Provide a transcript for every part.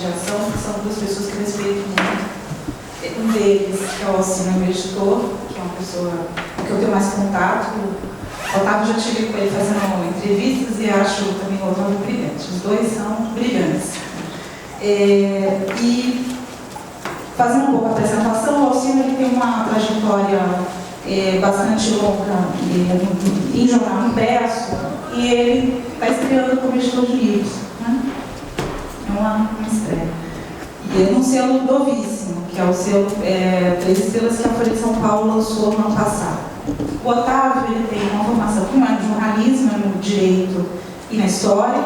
mediação, porque são duas pessoas que eu respeito muito. Um deles é o Alcino, meu editor, que é uma pessoa com que eu tenho mais contato. O Otávio já tive com ele fazendo entrevistas e acho também o Otávio brilhante. Os dois são brilhantes. E fazendo um pouco a apresentação, o Alcino ele tem uma trajetória bastante longa em jornal impresso e ele está estreando como editor de livros. Né? É uma estreia. E é um selo novíssimo, que é o selo 3 estrelas que a Folha de São Paulo lançou no ano passado. O Otávio ele tem uma formação que não é no jornalismo, é no direito e na história,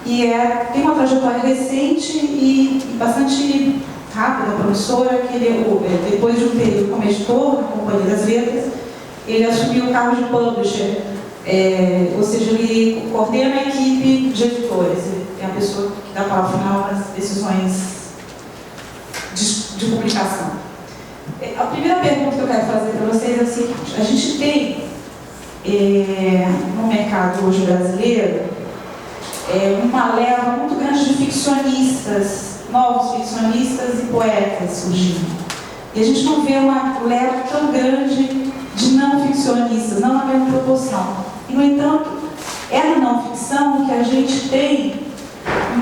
e tem uma trajetória recente e bastante rápida, promissora, que ele, depois de um período como editor na Companhia das Letras, ele assumiu o cargo de publisher, ou seja, ele coordena a equipe de editores, ele é a pessoa que dá a palavra final nas decisões de publicação. A primeira pergunta que eu quero fazer para vocês é a seguinte: a gente tem no mercado hoje brasileiro uma leva muito grande de ficcionistas, novos ficcionistas e poetas surgindo. E a gente não vê uma leva tão grande de não ficcionistas, não na mesma proporção. E, no entanto, é na não ficção que a gente tem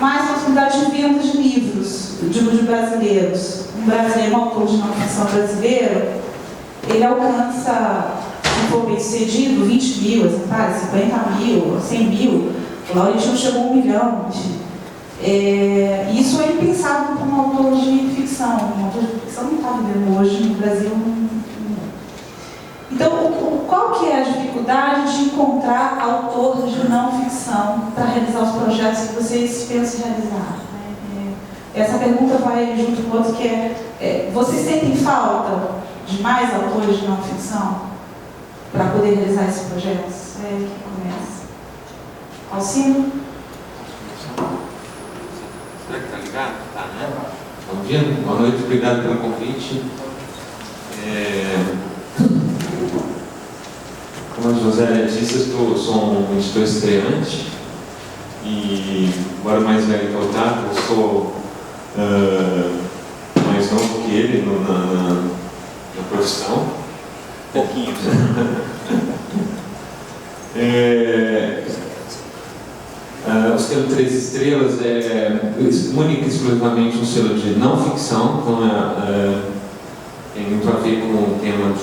mais possibilidade de venda de livros, de brasileiros. Um autor de não ficção brasileiro, ele alcança, se for bem sucedido, 20 mil exemplares, 50 mil, 100 mil. O Laurentino chegou a 1 milhão. Isso é impensável para um autor de ficção. Um autor de ficção não está vivendo hoje no Brasil. Então, qual que é a dificuldade de encontrar autor de não ficção para realizar os projetos que vocês pensam em realizar? Essa pergunta vai junto com outra, que vocês sentem falta de mais autores de não ficção para poder realizar esses projetos? Quem começa? Alcino? Será que está ligado? Tá, né? Bom dia, boa noite, obrigado pelo convite. Como a José disse, eu sou um editor estreante e, embora mais velho que o Otávio, eu sou mais novo que ele na profissão. Pouquinho. O selo 3 estrelas é única e exclusivamente um selo de não ficção, então tem muito a ver com o tema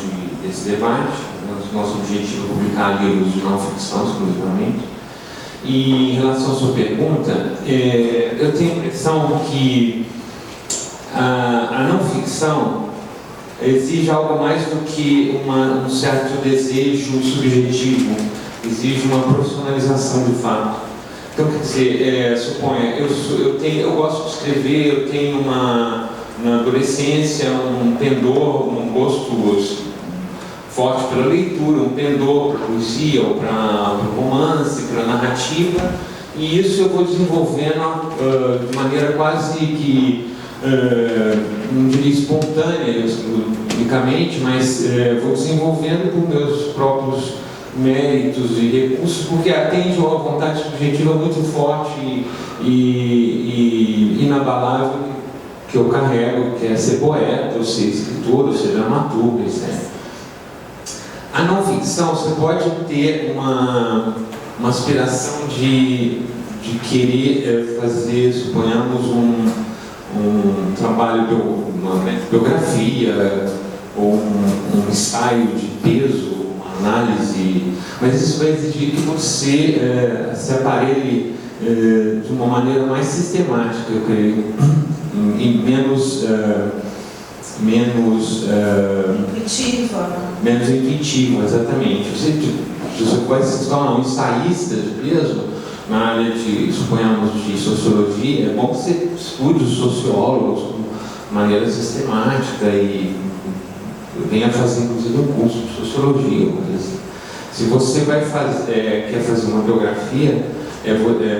desse debate. Nosso objetivo é publicar livros de não ficção exclusivamente. E em relação à sua pergunta, eu tenho a impressão que a não ficção exige algo mais do que um certo desejo subjetivo, exige uma profissionalização de fato. Então, quer dizer, suponha, eu gosto de escrever, eu tenho na adolescência um pendor, um gosto forte pela leitura, um pendor para poesia, ou para romance, para narrativa, e isso eu vou desenvolvendo de maneira quase que, não diria espontânea, unicamente, mas vou desenvolvendo por meus próprios méritos e recursos, porque atende a uma vontade subjetiva muito forte e inabalável que eu carrego, que é ser poeta, ou ser escritor, ou ser dramaturgo, etc. A não ficção, você pode ter uma aspiração de querer fazer, suponhamos, um trabalho, uma biografia, ou um ensaio de peso, uma análise, mas isso vai exigir que você se aparelhe de uma maneira mais sistemática, eu creio, e menos intuitiva, exatamente. Você pode se tornar um ensaísta de peso na área suponhamos, de sociologia. É bom que você estude os sociólogos de maneira sistemática e venha fazer, inclusive, um curso de sociologia. Se você quer fazer uma biografia,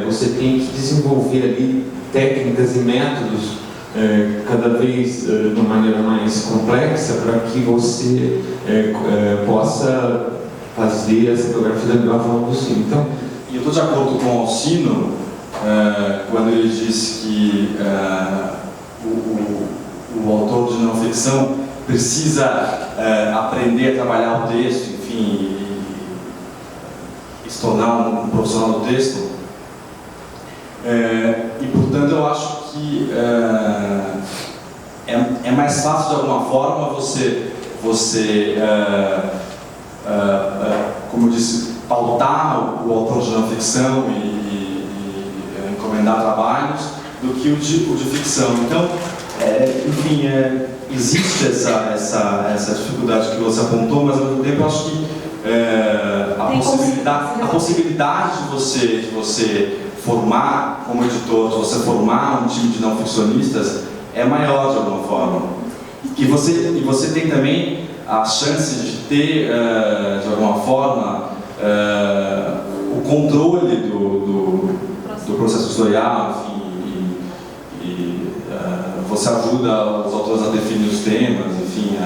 você tem que desenvolver ali técnicas e métodos cada vez de uma maneira mais complexa para que você possa fazer essa biografia da melhor forma possível. Então, e eu estou de acordo com o Alcino quando ele disse que o autor de não ficção precisa aprender a trabalhar o texto, enfim, e se tornar um profissional do texto. E portanto eu acho que é mais fácil de alguma forma você como eu disse, pautar o autor de não ficção e encomendar trabalhos do que o de ficção. Então, enfim, existe essa dificuldade que você apontou, mas ao mesmo tempo eu acho que a possibilidade de você formar como editor, de você formar um time de não ficcionistas é maior de alguma forma. E você tem também a chance de ter, de alguma forma, o controle do processo editorial, enfim, você ajuda os autores a definir os temas, enfim,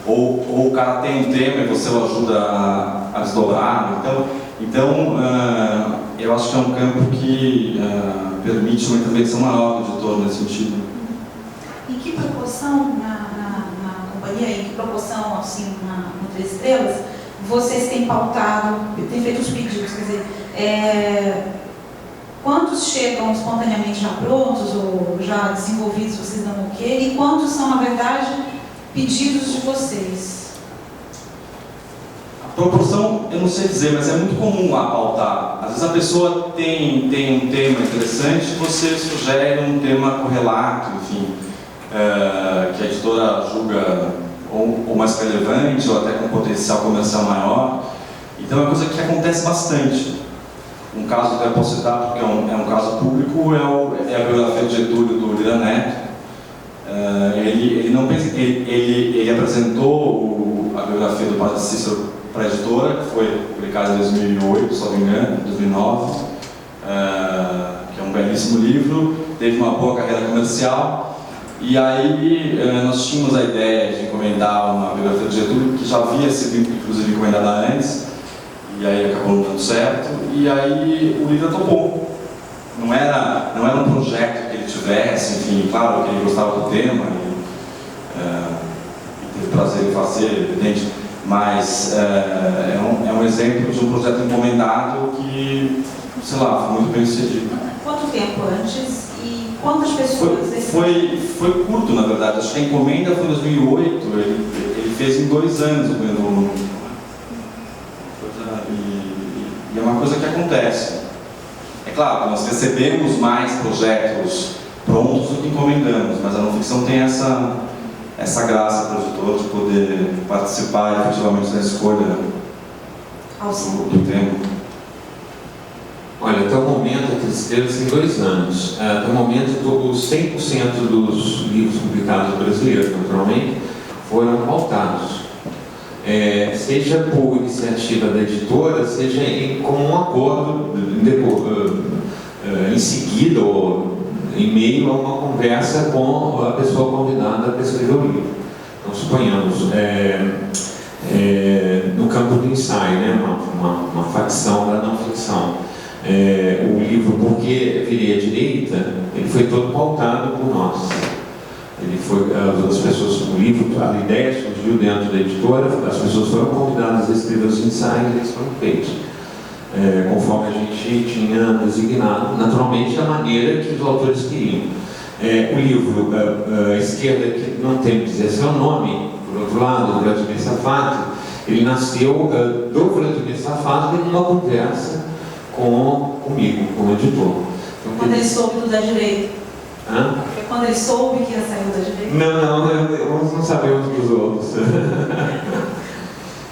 ou o cara tem um tema e você o ajuda a desdobrar. Então, eu acho que é um campo que permite uma intervenção maior do editor nesse sentido. Em que proporção na companhia, em que proporção, assim, no 3 Estrelas, vocês têm pautado, têm feito os pedidos, quer dizer, quantos chegam espontaneamente já prontos ou já desenvolvidos, vocês dão o quê? E quantos são, na verdade, pedidos de vocês? A proporção, eu não sei dizer, mas é muito comum lá pautar. Às vezes a pessoa tem um tema interessante, você sugere um tema correlato, enfim, que a editora julga ou mais relevante, ou até com potencial comercial maior. Então é uma coisa que acontece bastante. Um caso que eu posso citar, porque é um caso público, é a biografia de Getúlio do Lira Neto. Ele apresentou a biografia do Padre Cícero para a editora, que foi publicada em 2008, se não me engano, 2009, que é um belíssimo livro, teve uma boa carreira comercial. E aí nós tínhamos a ideia de encomendar uma biografia de Getúlio, que já havia sido inclusive encomendada antes, e aí acabou não dando certo, e aí o Lira topou. Não era um projeto que ele tivesse, enfim, claro que ele gostava do tema e teve prazer em fazer, evidente, mas é um exemplo de um projeto encomendado que, sei lá, foi muito bem sucedido. Quanto tempo antes e quantas pessoas? Foi curto, na verdade. Acho que a encomenda foi em 2008, ele fez em 2 anos o primeiro volume. E é uma coisa que acontece. É claro que nós recebemos mais projetos prontos do que encomendamos, mas a não ficção tem essa graça para o editor de poder participar efetivamente da escolha do tema. Olha, até o momento, a 3 Estrelas tem 2 anos. Até o momento, os 100% dos livros publicados brasileiros, naturalmente, foram pautados. Seja por iniciativa da editora, seja como um acordo em seguida ou em meio a uma conversa com a pessoa convidada para escrever o livro. Então, suponhamos, no campo do ensaio, né, uma facção da não ficção. O livro Porque Virei à Direita, ele foi todo pautado por nós. Ele foi, as pessoas, o livro, a ideia surgiu dentro da editora, as pessoas foram convidadas a escrever os ensaios e eles foram feitos, conforme a gente tinha designado, naturalmente, da maneira que os autores queriam. O livro, a esquerda, que não tem que dizer seu nome, por outro lado, o Vladimir Safato, ele nasceu do Vladimir Safato em uma conversa comigo, como editor. Então, quando ele soube do da direita? Hã? Foi quando ele soube que ia sair da direita? Não, não sabemos dos outros.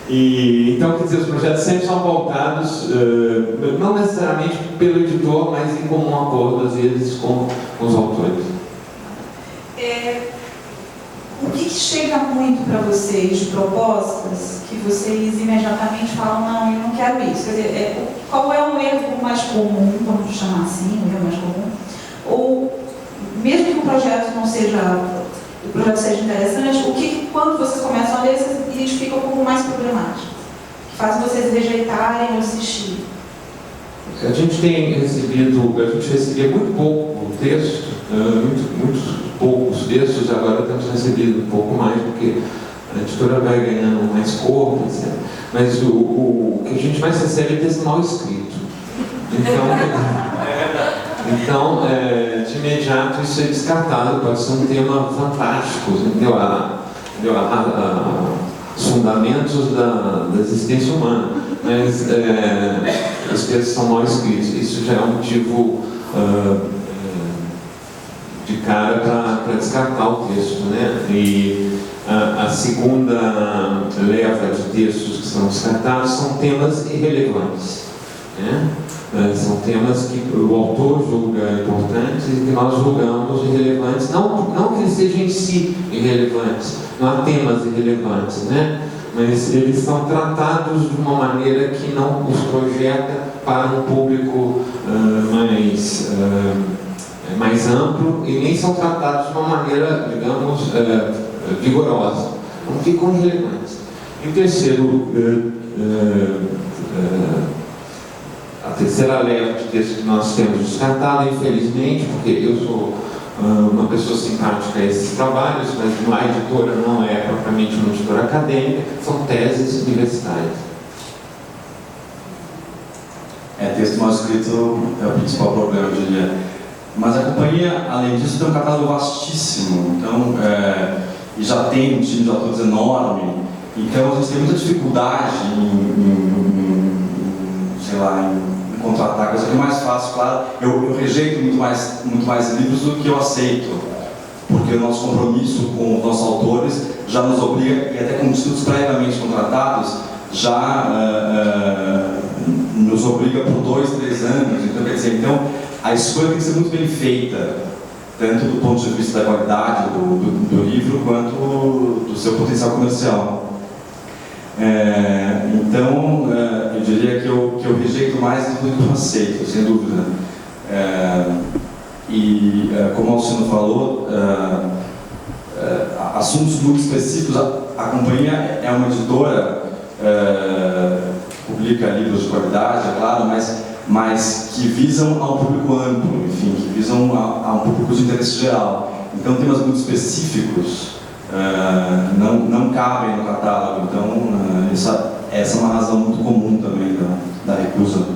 Então, quer dizer, os projetos sempre são pautados, não necessariamente pelo editor, mas em comum acordo, às vezes, com os autores. O que chega muito para vocês de propostas que vocês imediatamente falam, não, eu não quero isso? Quer dizer, qual é o erro mais comum, vamos chamar assim, o erro mais comum? Ou, mesmo que o projeto não seja, o projeto seja interessante, quando vocês começam a ler, vocês identificam como mais problemático, que faz vocês rejeitarem ou desistir? A gente recebia muito pouco texto, muito poucos textos, agora temos recebido um pouco mais, porque a editora vai ganhando mais corpo, etc. Mas o que a gente mais recebe é texto mal escrito. Então, de imediato, isso é descartado, pode ser um tema fantástico, entendeu? Os fundamentos da existência humana, mas os textos são mal escritos. Isso já é um motivo de cara para descartar o texto, né? E a segunda leva de textos que são descartados são temas irrelevantes, né? São temas que o autor julga importantes e que nós julgamos irrelevantes, não que eles sejam em si irrelevantes, não há temas irrelevantes, né? Mas eles são tratados de uma maneira que não os projeta para um público mais amplo, e nem são tratados de uma maneira, digamos, vigorosa. Não ficam irrelevantes. E o terceiro, a terceira leva de textos que nós temos descartado, infelizmente, porque eu sou uma pessoa simpática a esses trabalhos, mas a editora não é propriamente uma editora acadêmica, são teses universitárias. Texto mal escrito é o principal problema, eu diria. Mas a companhia, além disso, tem um catálogo vastíssimo, então, e já tem um time de autores enorme, então a gente tem muita dificuldade em contratar, coisa que é mais fácil, claro. Eu rejeito muito mais livros do que eu aceito, porque o nosso compromisso com os nossos autores já nos obriga, e até com estudos previamente contratados, já nos obriga por 2, 3 anos. Então, quer dizer, a escolha tem que ser muito bem feita, tanto do ponto de vista da qualidade do livro, quanto do seu potencial comercial. Então, eu diria que eu rejeito mais do que eu aceito, sem dúvida. Como o Alcino falou, assuntos muito específicos. A companhia é uma editora, publica livros de qualidade, é claro, mas que visam a um público amplo, enfim, que visam a um público de interesse geral. Então, temas muito específicos não cabem no catálogo. Então, essa é uma razão muito comum também da recusa.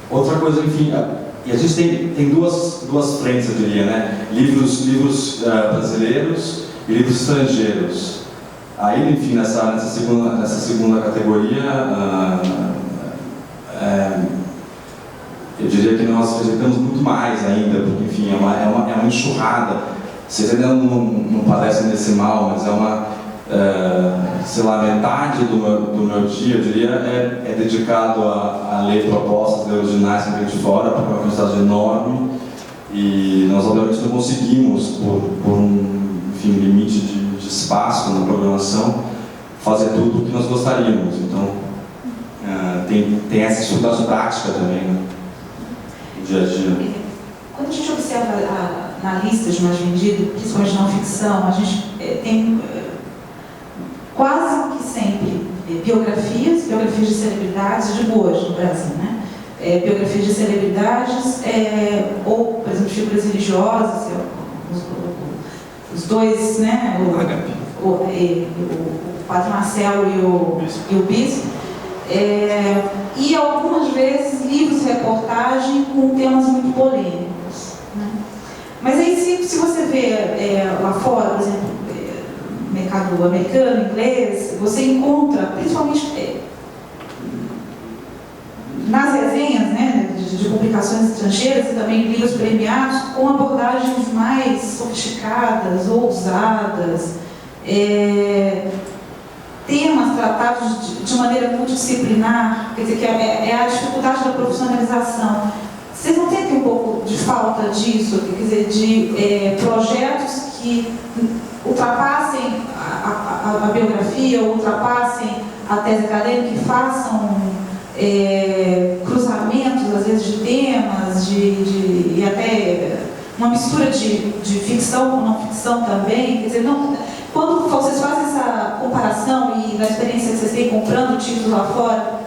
Outra coisa, enfim, e a gente tem duas frentes, eu diria, né? Livros brasileiros e livros estrangeiros. Aí, enfim, nessa segunda categoria, eu diria que nós rejeitamos muito mais ainda, porque, enfim, é uma enxurrada. Vocês ainda não parecem decimal, mas metade do meu dia, eu diria, é dedicado a ler propostas, ler originais que vêm de fora, porque é uma quantidade enorme, e nós, obviamente, não conseguimos, por um limite de espaço na programação, fazer tudo o que nós gostaríamos. Então, tem essa dificuldade prática também, né, no dia a dia. Quando a gente observa na lista de mais vendido, principalmente não ficção, a gente tem quase que sempre biografias de celebridades de boas no Brasil, né? Biografias de celebridades, ou, por exemplo, figuras religiosas, os dois, né? O Padre Marcelo e o Bispo. E algumas vezes livros de reportagem com temas muito polêmicos, né? Mas aí, se você vê lá fora, por exemplo, mercado americano, inglês, você encontra, principalmente nas resenhas, né, de publicações estrangeiras e também livros premiados, com abordagens mais sofisticadas, ousadas, temas tratados de maneira multidisciplinar, quer dizer, que é a dificuldade da profissionalização. Vocês não sentem um pouco de falta disso, quer dizer, de projetos que ultrapassem a biografia, ultrapassem a tese acadêmica, que façam cruzamentos, às vezes, de temas, e até uma mistura de ficção com não ficção também? Quer dizer, quando vocês fazem essa comparação e na experiência que vocês têm comprando títulos lá fora,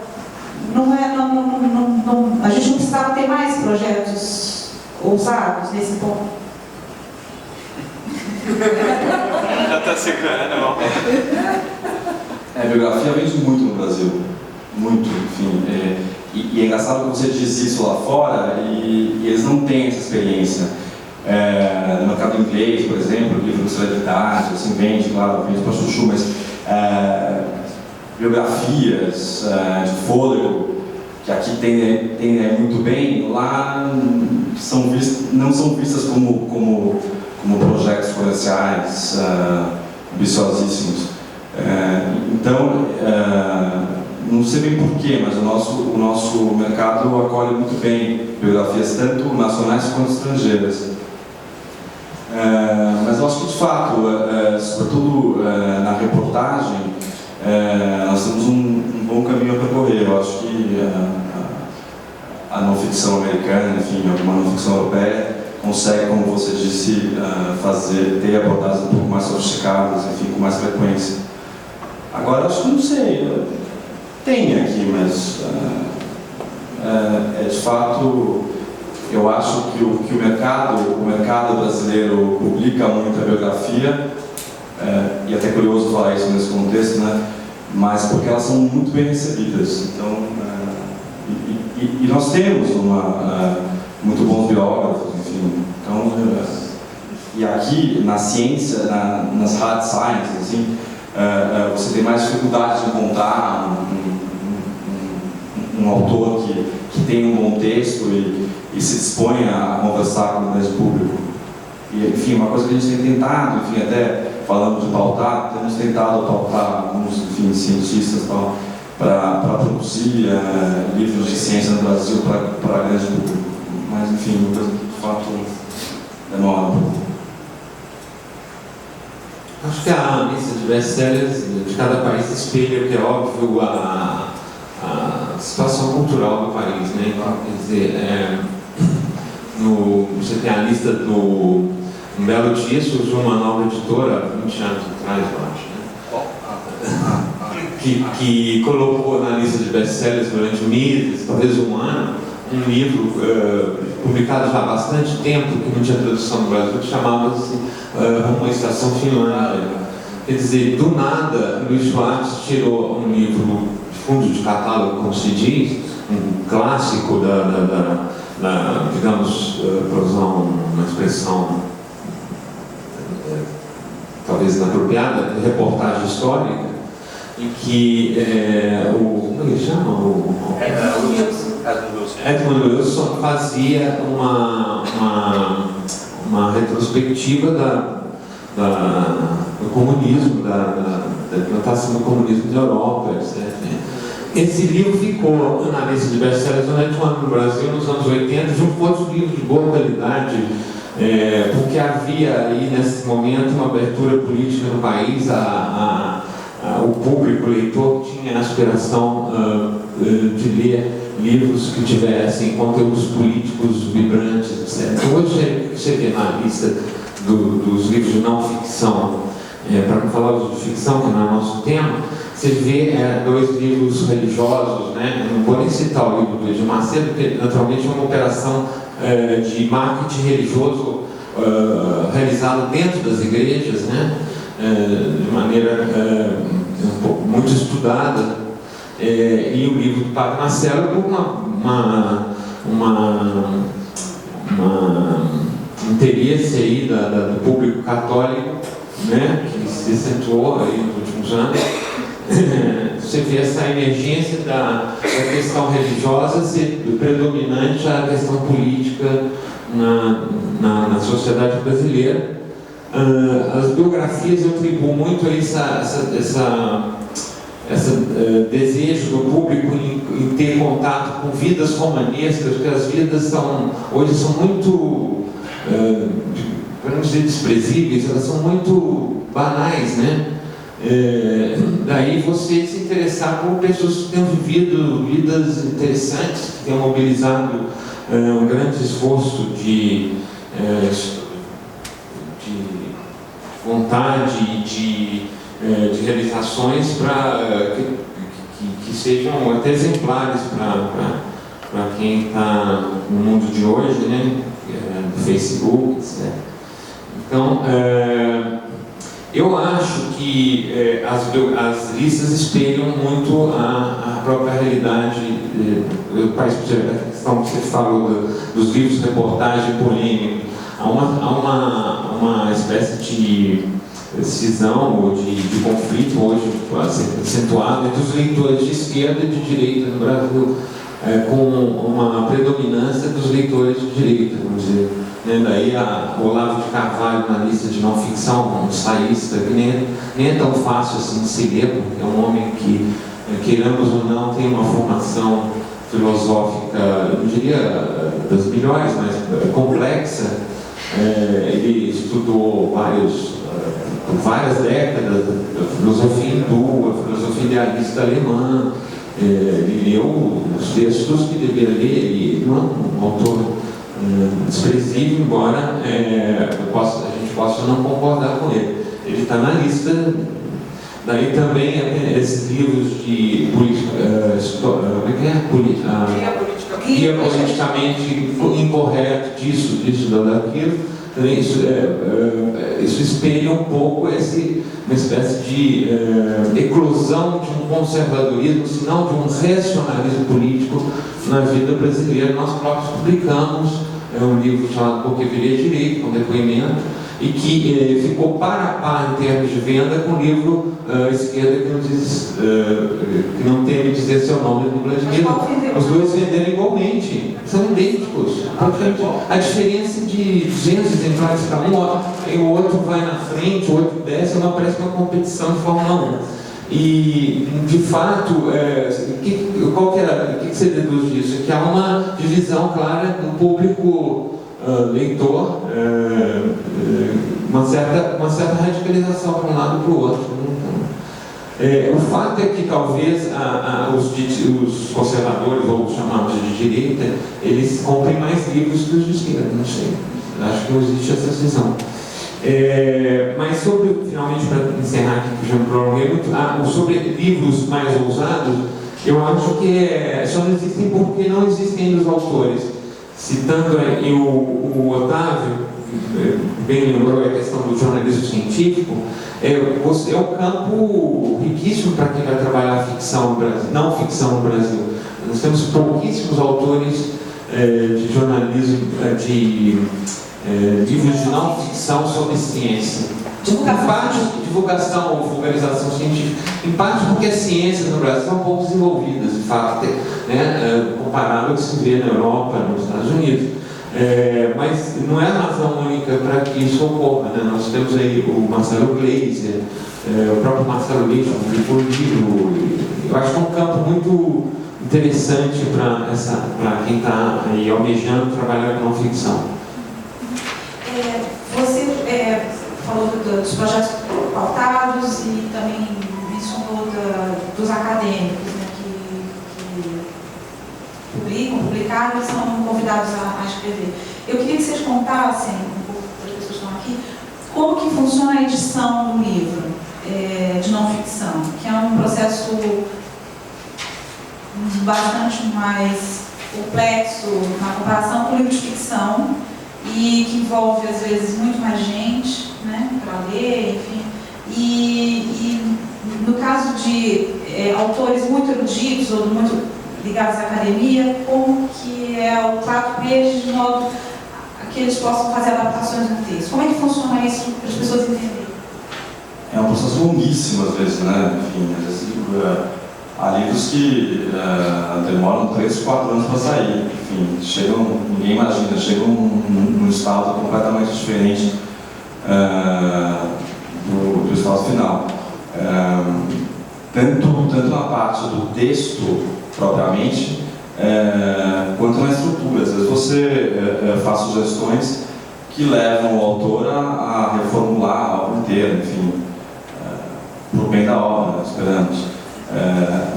a gente não precisava ter mais projetos ousados nesse ponto. Já está secando, A biografia vende muito no Brasil, muito, enfim. E é engraçado que você diz isso lá fora e eles não têm essa experiência. No mercado inglês, por exemplo, o livro de celebridade, assim, vende, claro, vende para chuchu, mas biografias de fôlego, que aqui tem muito bem, lá não são vistas como projetos comerciais ambiciosíssimos. Então, não sei bem porquê, mas o nosso mercado acolhe muito bem biografias tanto nacionais quanto estrangeiras. Mas eu acho que, de fato, sobretudo na reportagem, nós temos um bom caminho a percorrer. Eu acho que a não ficção americana, enfim, alguma não ficção europeia, consegue, como você disse, ter abordagens um pouco mais sofisticadas, enfim, com mais frequência. Agora, acho que não sei, tem aqui, mas de fato, eu acho que o mercado brasileiro publica muita biografia, e até curioso falar isso nesse contexto, né? Mas porque elas são muito bem recebidas. Então, e nós temos muito bons biógrafos, enfim. Então, e aqui na ciência, nas hard sciences, assim, você tem mais dificuldade de encontrar um autor que tem um bom texto e se dispõe a conversar com o grande público. E, enfim, uma coisa que a gente tem tentado, enfim, até falando de pautar, temos tentado pautar alguns, enfim, cientistas para produzir livros de ciência no Brasil para grande público. Mas, enfim, uma coisa que, de fato, demora um pouco. Acho que a lista de best-sellers de cada país espelha, o que é óbvio, a situação cultural do país, né? Quer dizer, você tem a lista do... Um belo dia surgiu uma nova editora, 20 anos atrás, eu acho, né? Que colocou na lista de best-sellers durante meses, talvez um ano, um livro publicado já há bastante tempo, que não tinha tradução no Brasil, que chamava-se Uma Estação Finlândia. Quer dizer, do nada, Luiz Schwartz tirou um livro de fundo de catálogo, como se diz, um clássico digamos, para usar uma expressão talvez inapropriada, de reportagem histórica, em que como ele chama? Edmund Wilson fazia uma retrospectiva do comunismo, da implantação do comunismo na Europa, etc. Esse livro ficou na lista de best-sellers durante um ano no Brasil, nos anos 80, junto com outros livros de boa qualidade, porque havia aí, nesse momento, uma abertura política no país, o público, o leitor, tinha a aspiração de ler livros que tivessem conteúdos políticos vibrantes, etc. Hoje você vê na lista dos livros de não ficção, para não falar de ficção, que não é nosso tema, você vê dois livros religiosos, né? Não vou nem citar o livro do Edir Macedo, porque naturalmente é uma operação de marketing religioso realizada dentro das igrejas, né? De maneira muito estudada, e o livro do Padre Marcelo por um interesse aí do público católico, né? Que se acentuou aí nos últimos anos. Você vê essa emergência da questão religiosa ser predominante à questão política na sociedade brasileira. As biografias eu atribuo muito a esse desejo do público em ter contato com vidas romanescas, porque as vidas hoje são muito, para não dizer desprezíveis, elas são muito banais, né? Daí você se interessar por pessoas que tenham vivido vidas interessantes, que tenham mobilizado um grande esforço de vontade e de realizações que que sejam até exemplares para quem está no mundo de hoje, né? No Facebook, etc. Então, eu acho que as listas espelham muito a própria realidade do país. A questão que você falou dos livros de reportagem polêmica, há uma espécie de cisão ou de conflito hoje acentuado entre os leitores de esquerda e de direita no Brasil, com uma predominância dos leitores de direita, vamos dizer. Daí o Olavo de Carvalho na lista de não ficção, um ensaísta, que nem é tão fácil assim de se ler, porque é um homem que, queiramos ou não, tem uma formação filosófica, eu não diria das melhores, mas complexa. Ele estudou por várias décadas a filosofia hindu, a filosofia idealista alemã. Ele leu os textos que deveria ler. Ele não é um autor desprezível, embora a gente possa não concordar com ele. Ele está na lista. Daí também esses livros de política, guia politicamente incorreto, disso, daquilo. Isso espelha um pouco uma espécie de eclosão de um conservadorismo, se não de um racionalismo político na vida brasileira. Nós próprios publicamos um livro chamado Porque Virei Direito, com depoimento, e que ficou par a par em termos de venda com o livro Esquerda, que não teme dizer seu nome no brasileiro. Os dois venderam igualmente, são idênticos. A diferença de 200 exemplares para um, o outro vai na frente, o outro desce, não parece uma competição de Fórmula 1. E, de fato, o que você deduz disso? É que há uma divisão clara do público leitor, uma certa radicalização para um lado e para o outro. O fato é que talvez os conservadores, ou chamados de direita, eles comprem mais livros que os de esquerda, não sei. Acho que não existe essa cisão. Mas finalmente, para encerrar aqui, que já me prolonguei muito, sobre livros mais ousados, eu acho que só não existem porque não existem ainda os autores. Citando aí o Otávio, bem lembrou a questão do jornalismo científico, é um campo riquíssimo para quem vai trabalhar ficção no Brasil, não ficção no Brasil. Nós temos pouquíssimos autores de jornalismo, de livros de não ficção sobre ciência. Divulgação ou vulgarização científica. Em parte porque as ciências no Brasil são pouco desenvolvidas, de fato, comparado ao que se vê na Europa, nos Estados Unidos. Mas não é a razão única para que isso ocorra. Nós temos aí o Marcelo Gleiser, o próprio Marcelo Leite, publicou um livro. Eu acho que é um campo muito interessante para quem está aí almejando trabalhar com não ficção. Você falou dos projetos pautados e também mencionou dos acadêmicos, né, que publicaram e são convidados a escrever. Eu queria que vocês contassem, um pouco das pessoas que estão aqui, como que funciona a edição do livro de não ficção, que é um processo bastante mais complexo na comparação com o livro de ficção, e que envolve, às vezes, muito mais gente, né, para ler, enfim. E no caso de autores muito eruditos ou muito ligados à academia, como que é o trato com eles, de modo que eles possam fazer adaptações no texto? Como é que funciona isso para as pessoas entenderem? É um processo longuíssimo, às vezes, né? Enfim, às vezes há livros que demoram 3, 4 anos para sair. Enfim, ninguém imagina, chegam num estado completamente diferente do estado final. Tanto na parte do texto propriamente, quanto na estrutura. Às vezes você faz sugestões que levam o autor a reformular a obra inteira, enfim, para o bem da obra, esperamos.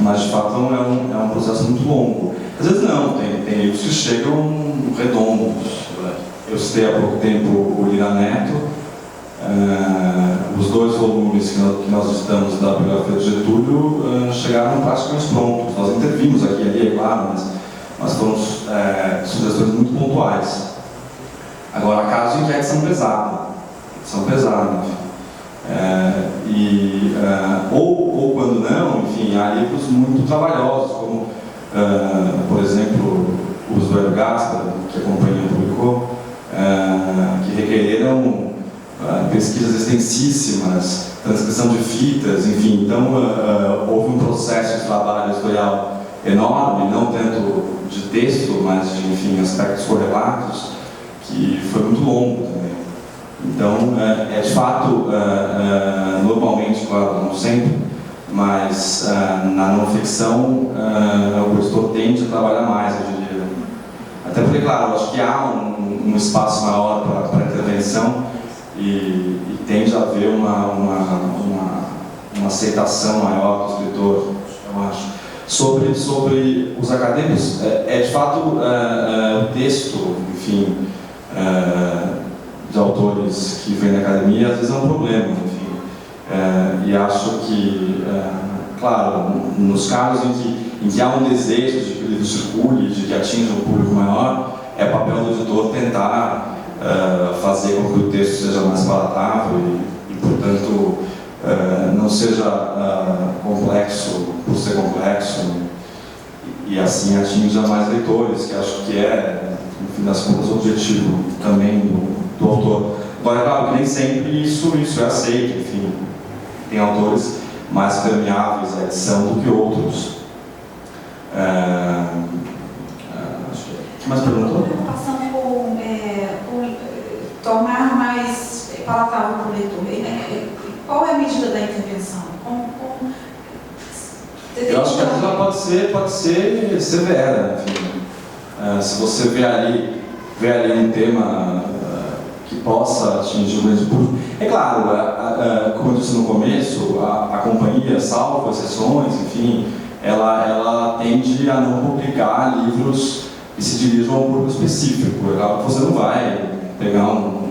Mas de fato é um processo muito longo. Às vezes não, tem livros que chegam redondos. Eu citei há pouco tempo o Lira Neto, Os 2 volumes que nós editamos da biografia de Getúlio chegaram praticamente prontos. Nós intervimos aqui e ali, é claro, mas foram sugestões muito pontuais. Agora, casos em que a edição pesada, enfim. Ou quando não, enfim, há livros muito trabalhosos, como, por exemplo, os do Hélio Gaspar, que a companhia publicou, que requereram pesquisas extensíssimas, transcrição de fitas, enfim. Então, houve um processo de trabalho editorial enorme, não tanto de texto, mas de, enfim, aspectos correlatos, que foi muito longo também. Então, de fato, normalmente, claro, não sempre, mas na não ficção, o editor tende a trabalhar mais, eu diria. Até porque, claro, eu acho que há um espaço maior para intervenção e tende a haver uma aceitação maior do escritor, eu acho. Sobre os acadêmicos, de fato o texto, enfim, de autores que vêm da academia, às vezes é um problema, enfim. E acho que, claro, nos casos em que há um desejo de que o livro circule, de que atinja um público maior, é papel do editor tentar fazer com que o texto seja mais palatável e portanto, não seja complexo por ser complexo e assim atinja mais leitores, que acho que no fim das contas, o objetivo também do autor. Agora, é claro que nem sempre isso é aceito, enfim. Tem autores mais permeáveis à edição do que outros. Acho que mais perguntou? Preocupação com tornar mais palatável para o leitor. Qual é a medida da intervenção? Eu acho que ela pode ser severa, enfim. Se você vê ali um tema que possa atingir o grande público. É claro, como eu disse no começo, a companhia, salvo exceções, enfim, ela tende a não publicar livros que se dirijam a um público específico. É claro que você não vai pegar um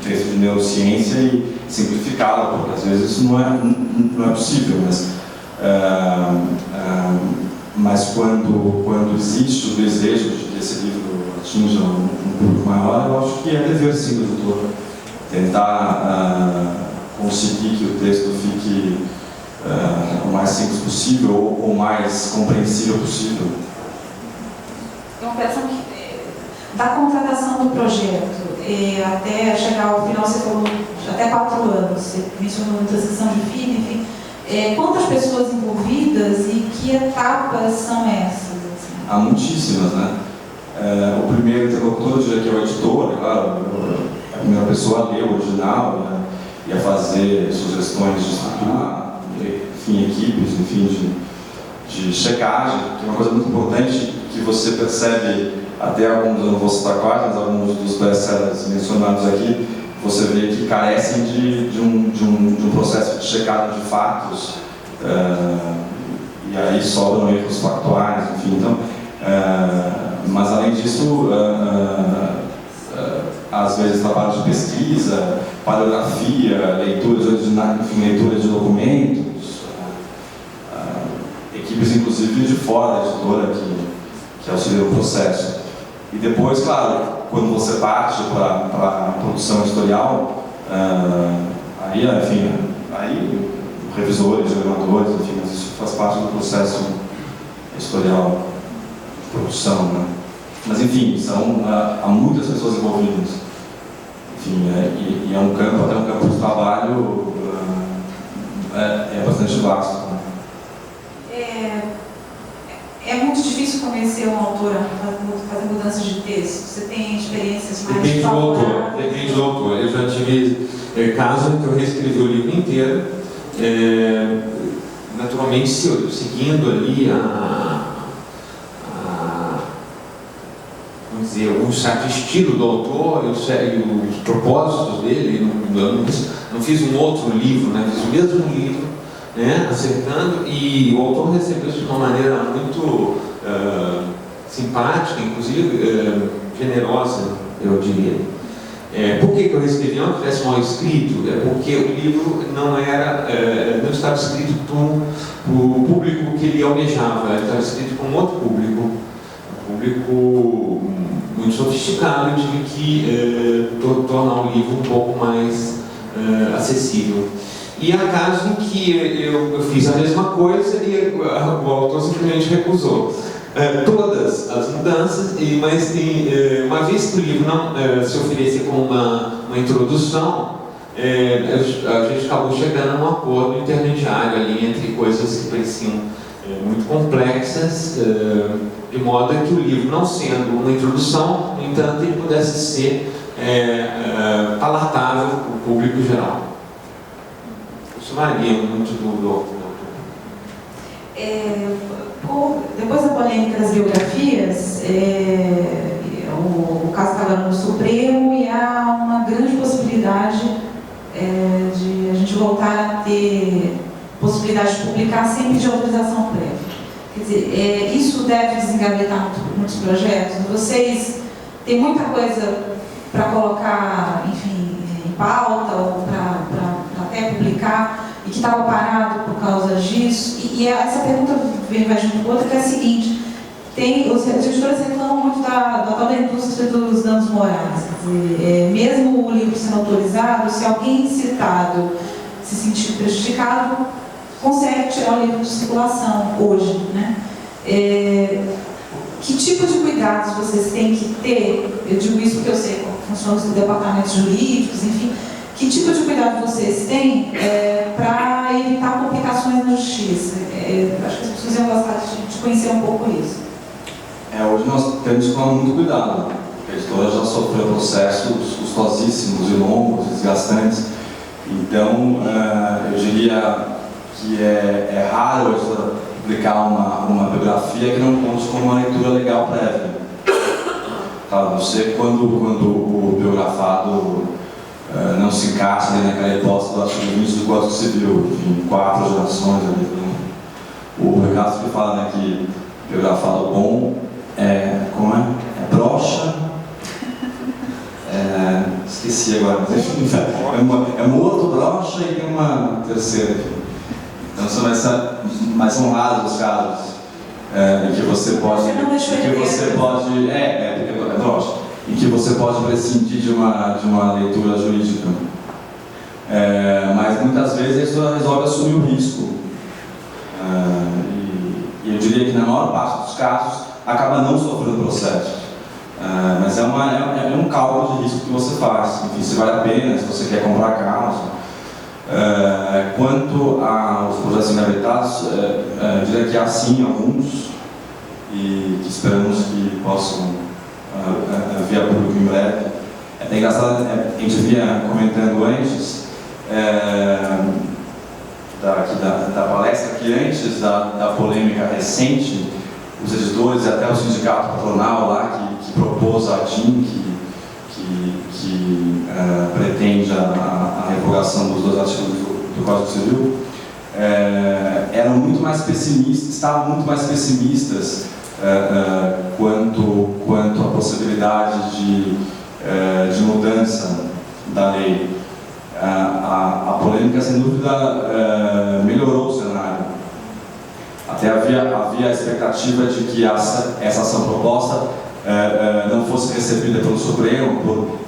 texto de neurociência e simplificá-lo, porque às vezes isso não é possível, mas quando existe o desejo de que esse livro atinja um público maior, eu acho que é dever sim do editor tentar conseguir que o texto fique o mais simples possível ou o mais compreensível possível. É uma operação da contratação do projeto até chegar ao final, você falou até 4 anos, você mencionou transição de fita, enfim. Quantas pessoas envolvidas e que etapas são essas? Assim? Há muitíssimas, né? O primeiro interlocutor, eu diria que é o editor, é claro, a primeira pessoa a ler o original, e a fazer sugestões de estrutura, enfim, equipes, enfim, de checagem, que é uma coisa muito importante que você percebe até alguns, eu não vou citar quais, mas alguns dos best-sellers mencionados aqui, você vê que carecem de um processo de checagem de fatos, e aí sobram erros factuais, enfim. Então, mas além disso, às vezes trabalho de pesquisa, paleografia, leitura de documentos, equipes inclusive de fora da editora que auxiliam o processo. E depois, claro, quando você parte para a produção editorial, aí revisores, diagramadores, enfim, mas isso faz parte do processo editorial de produção, né? Mas enfim, há muitas pessoas envolvidas. Enfim, e é um campo, até um campo de trabalho bastante vasto. Né? É muito difícil convencer um autor a fazer mudanças de texto. Você tem experiências mais Depende do autor. Eu já tive casos em que eu reescrevi o livro inteiro, naturalmente seguindo ali vamos dizer, um certo estilo do autor, eu sei os propósitos dele, não fiz um outro livro, né? Fiz o mesmo livro, né? Acertando, e o autor recebeu isso de uma maneira muito simpática, inclusive generosa, eu diria. Por que eu reescrevi? Não que tivesse mal escrito, é porque o livro não estava escrito para o público que ele almejava, ele estava escrito para um outro público, um público muito sofisticado. Eu tive que tornar o livro um pouco mais acessível. E há casos em que eu fiz a mesma coisa e o autor simplesmente recusou todas as mudanças, mas uma vez que o livro não se oferecia como uma introdução, a gente acabou chegando a um acordo intermediário ali entre coisas que pareciam muito complexas, de modo que o livro, não sendo uma introdução, no entanto, ele pudesse ser palatável para o público geral. Isso varia muito do autor. Depois da polêmica das biografias, o caso está agora no Supremo e há uma grande possibilidade de a gente voltar a ter possibilidade de publicar sem pedir autorização prévia. Quer dizer, isso deve desengavetar muitos projetos. Vocês têm muita coisa para colocar, enfim, em pauta ou para até publicar, e que estava parado por causa disso. E essa pergunta vai junto com outra, que é a seguinte: os editores reclamam muito da tal da indústria dos danos morais. Quer dizer, mesmo o livro sendo autorizado, se alguém citado se sentir prejudicado, consegue tirar o livro de circulação hoje, né? Que tipo de cuidados vocês têm que ter? Eu digo isso porque eu sei como funcionam os departamentos jurídicos, enfim. Que tipo de cuidado vocês têm para evitar complicações na justiça? Acho que as pessoas iam gostar de conhecer um pouco isso. Hoje nós temos que tomar muito cuidado. A editora já sofreu processos custosíssimos e longos, desgastantes. Então, eu diria que é raro a editora publicar uma biografia que não conte com uma leitura legal prévia. Claro, você, quando o biografado não se encaixa ali naquela hipótese do artigo 20 do Código Civil, enfim, 4 gerações ali. O Ricardo que fala, né, que biografado bom como é? Brocha. Esqueci agora, mas enfim, é morto, brocha e tem uma terceira, enfim. Então mas são raros os casos em que você pode. É brocha. Em que você pode prescindir de uma leitura jurídica. Mas muitas vezes isso resolve assumir o risco. E eu diria que na maior parte dos casos acaba não sofrendo processo. Mas é um cálculo de risco que você faz. Enfim, se vale a pena, se você quer comprar a causa. Quanto aos processos engavetados, eu diria que há sim alguns, e que esperamos que possam via público em breve. É engraçado, a gente vinha comentando antes da palestra que antes da polêmica recente, os editores e até o sindicato patronal lá que propôs a DIN, que pretende a revogação dos 2 artigos do Código Civil, eram muito mais pessimistas, estavam muito mais pessimistas quanto à possibilidade de mudança da lei. A polêmica, sem dúvida, melhorou o cenário. Até havia a expectativa de que essa ação proposta não fosse recebida pelo Supremo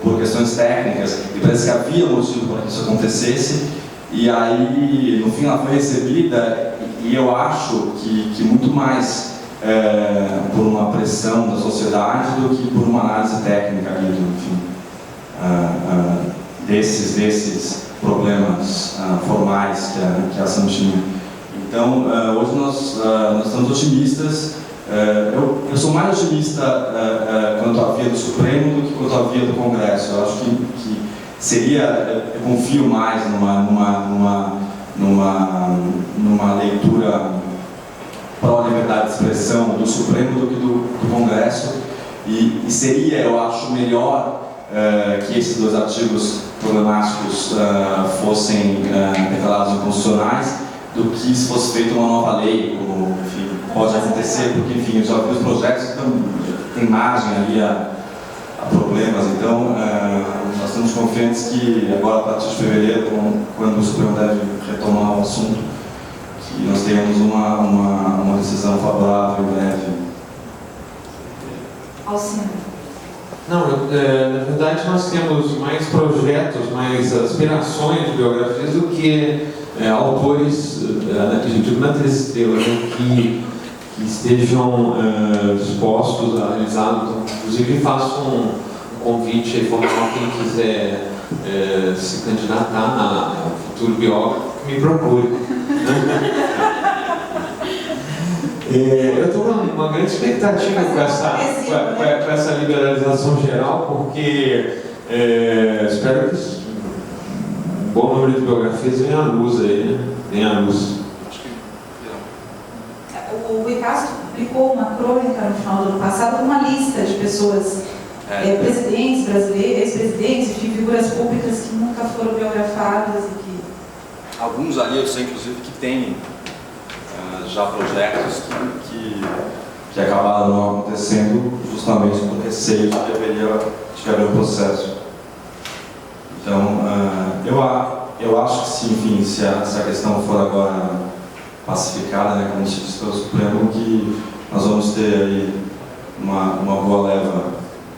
por questões técnicas, e parece que havia um motivo para que isso acontecesse, e aí, no fim, ela foi recebida, e eu acho que muito mais por uma pressão da sociedade do que por uma análise técnica mesmo, enfim, desses problemas formais que a ação tinha. Então, hoje nós estamos otimistas. Eu sou mais otimista quanto à via do Supremo do que quanto à via do Congresso. Eu acho que seria, eu confio mais numa leitura pró-liberdade de expressão do Supremo do que do Congresso, e seria, eu acho, melhor que esses 2 artigos problemáticos fossem declarados inconstitucionais do que se fosse feita uma nova lei, como, enfim, pode acontecer, porque, enfim, eu já vi os projetos, então tem margem ali a problemas. Então, nós temos confiantes que agora, a partir de fevereiro, quando o Supremo deve retomar o assunto, que nós tenhamos uma decisão favorável em breve. Alcina. Não, na verdade nós temos mais projetos, mais aspirações de biografias do que autores, acredito, na Estrela, né, que estejam dispostos a realizar. Inclusive faço um convite aí formal, quem quiser se candidatar a futuro biógrafo, que me procure. Eu estou com uma grande expectativa com essa liberalização geral, porque espero que um bom número de biografias venha à luz aí, né? Venha à luz. O Ricardo publicou uma crônica no final do ano passado com uma lista de pessoas, presidentes brasileiros, ex-presidentes, enfim, figuras públicas que nunca foram biografadas e que... Alguns ali eu sei, inclusive, que tem já projetos que acabaram não acontecendo justamente por receio de que tiver um processo. Então, eu acho que sim, enfim, se a questão for agora pacificada, né, como se diz pelo Supremo, que nós vamos ter aí uma boa leva.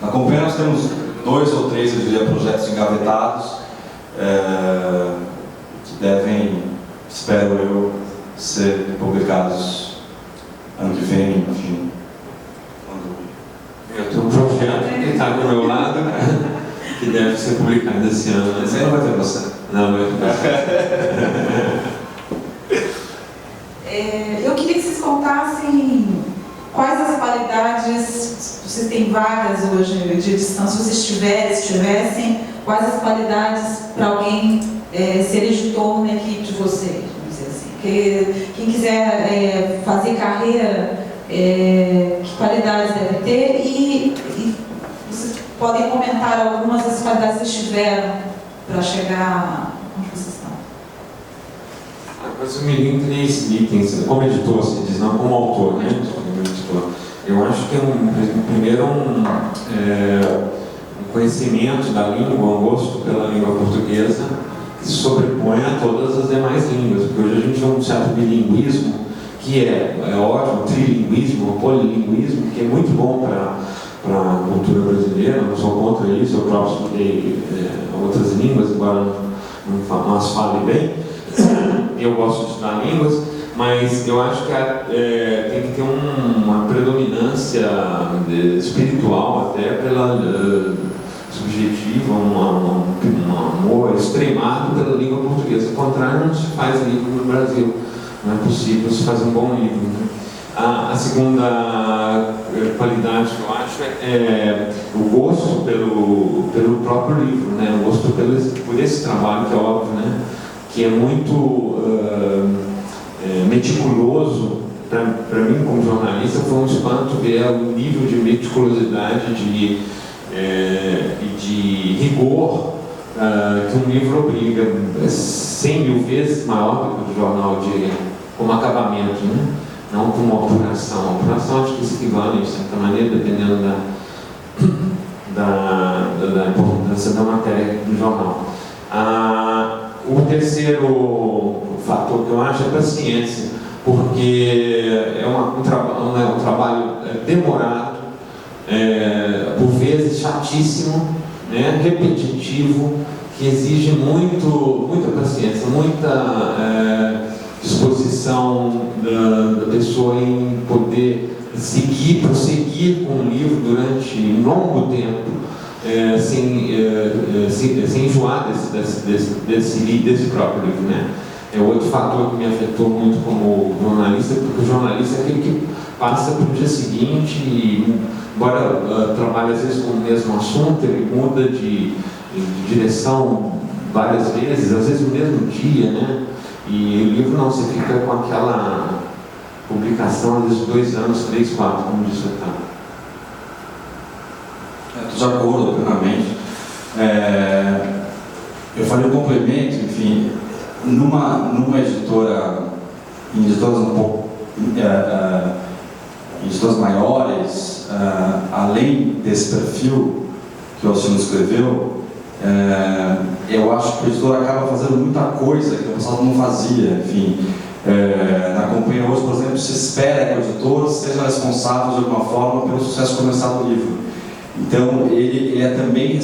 Na companhia nós temos 2 ou 3, eu diria, projetos engavetados, que devem, espero eu, ser publicados ano que vem, enfim. Eu tenho um projeto que está do meu lado, que deve ser publicado esse ano. Esse aí não vai ter você. Não vai ter. Eu queria que vocês contassem quais as qualidades, vocês têm vagas hoje de edição, se vocês tivessem, quais as qualidades para alguém ser editor na equipe de vocês, vamos dizer assim. Quem quiser fazer carreira, que qualidades deve ter e vocês podem comentar algumas das qualidades que vocês tiveram para chegar onde vocês estão. Mas eu me lembro 3 itens, como editor, se diz, não como autor, né? Como editor. Eu acho que primeiro um conhecimento da língua, um gosto pela língua portuguesa que se sobrepõe a todas as demais línguas, porque hoje a gente vê um certo bilinguismo que é ótimo, trilinguismo, polilinguismo, que é muito bom para a cultura brasileira. Não sou contra isso, eu próprio estudei outras línguas, embora não as fale bem. Eu gosto de estudar línguas, mas eu acho que tem que ter uma predominância espiritual, até pela subjetiva, um amor extremado pela língua portuguesa. Ao contrário, não se faz livro no Brasil. Não é possível se fazer um bom livro. Né? A segunda qualidade que eu acho é o gosto pelo próprio livro, né? O gosto por esse trabalho, que é óbvio, né? Que é muito meticuloso. Para mim, como jornalista, foi um espanto ver o nível de meticulosidade e de rigor que um livro obriga, 100 mil vezes maior do que o jornal como acabamento, né? Não como apuração. A apuração acho que se equivale, de certa maneira, dependendo da importância da matéria do jornal. O terceiro fator que eu acho é a paciência, porque é um trabalho demorado, por vezes chatíssimo, né, repetitivo, que exige muita paciência, muita disposição da pessoa em poder prosseguir com o livro durante um longo tempo, sem enjoar desse próprio livro, né? É outro fator que me afetou muito como jornalista, porque o jornalista é aquele que passa para o dia seguinte e, embora trabalhe às vezes com o mesmo assunto, ele muda de direção várias vezes, às vezes no mesmo dia, né? E o livro não, você fica com aquela publicação às vezes 2 anos, 3, 4, como disse o Otávio. Estou de acordo plenamente. Eu falei um complemento, enfim, numa editora, em editoras um pouco, editoras maiores, além desse perfil que o Alcino escreveu, eu acho que o editor acaba fazendo muita coisa que no passado não fazia. Enfim, na companhia hoje, por exemplo, se espera que o editor seja responsável de alguma forma pelo sucesso comercial do livro. Então, ele é também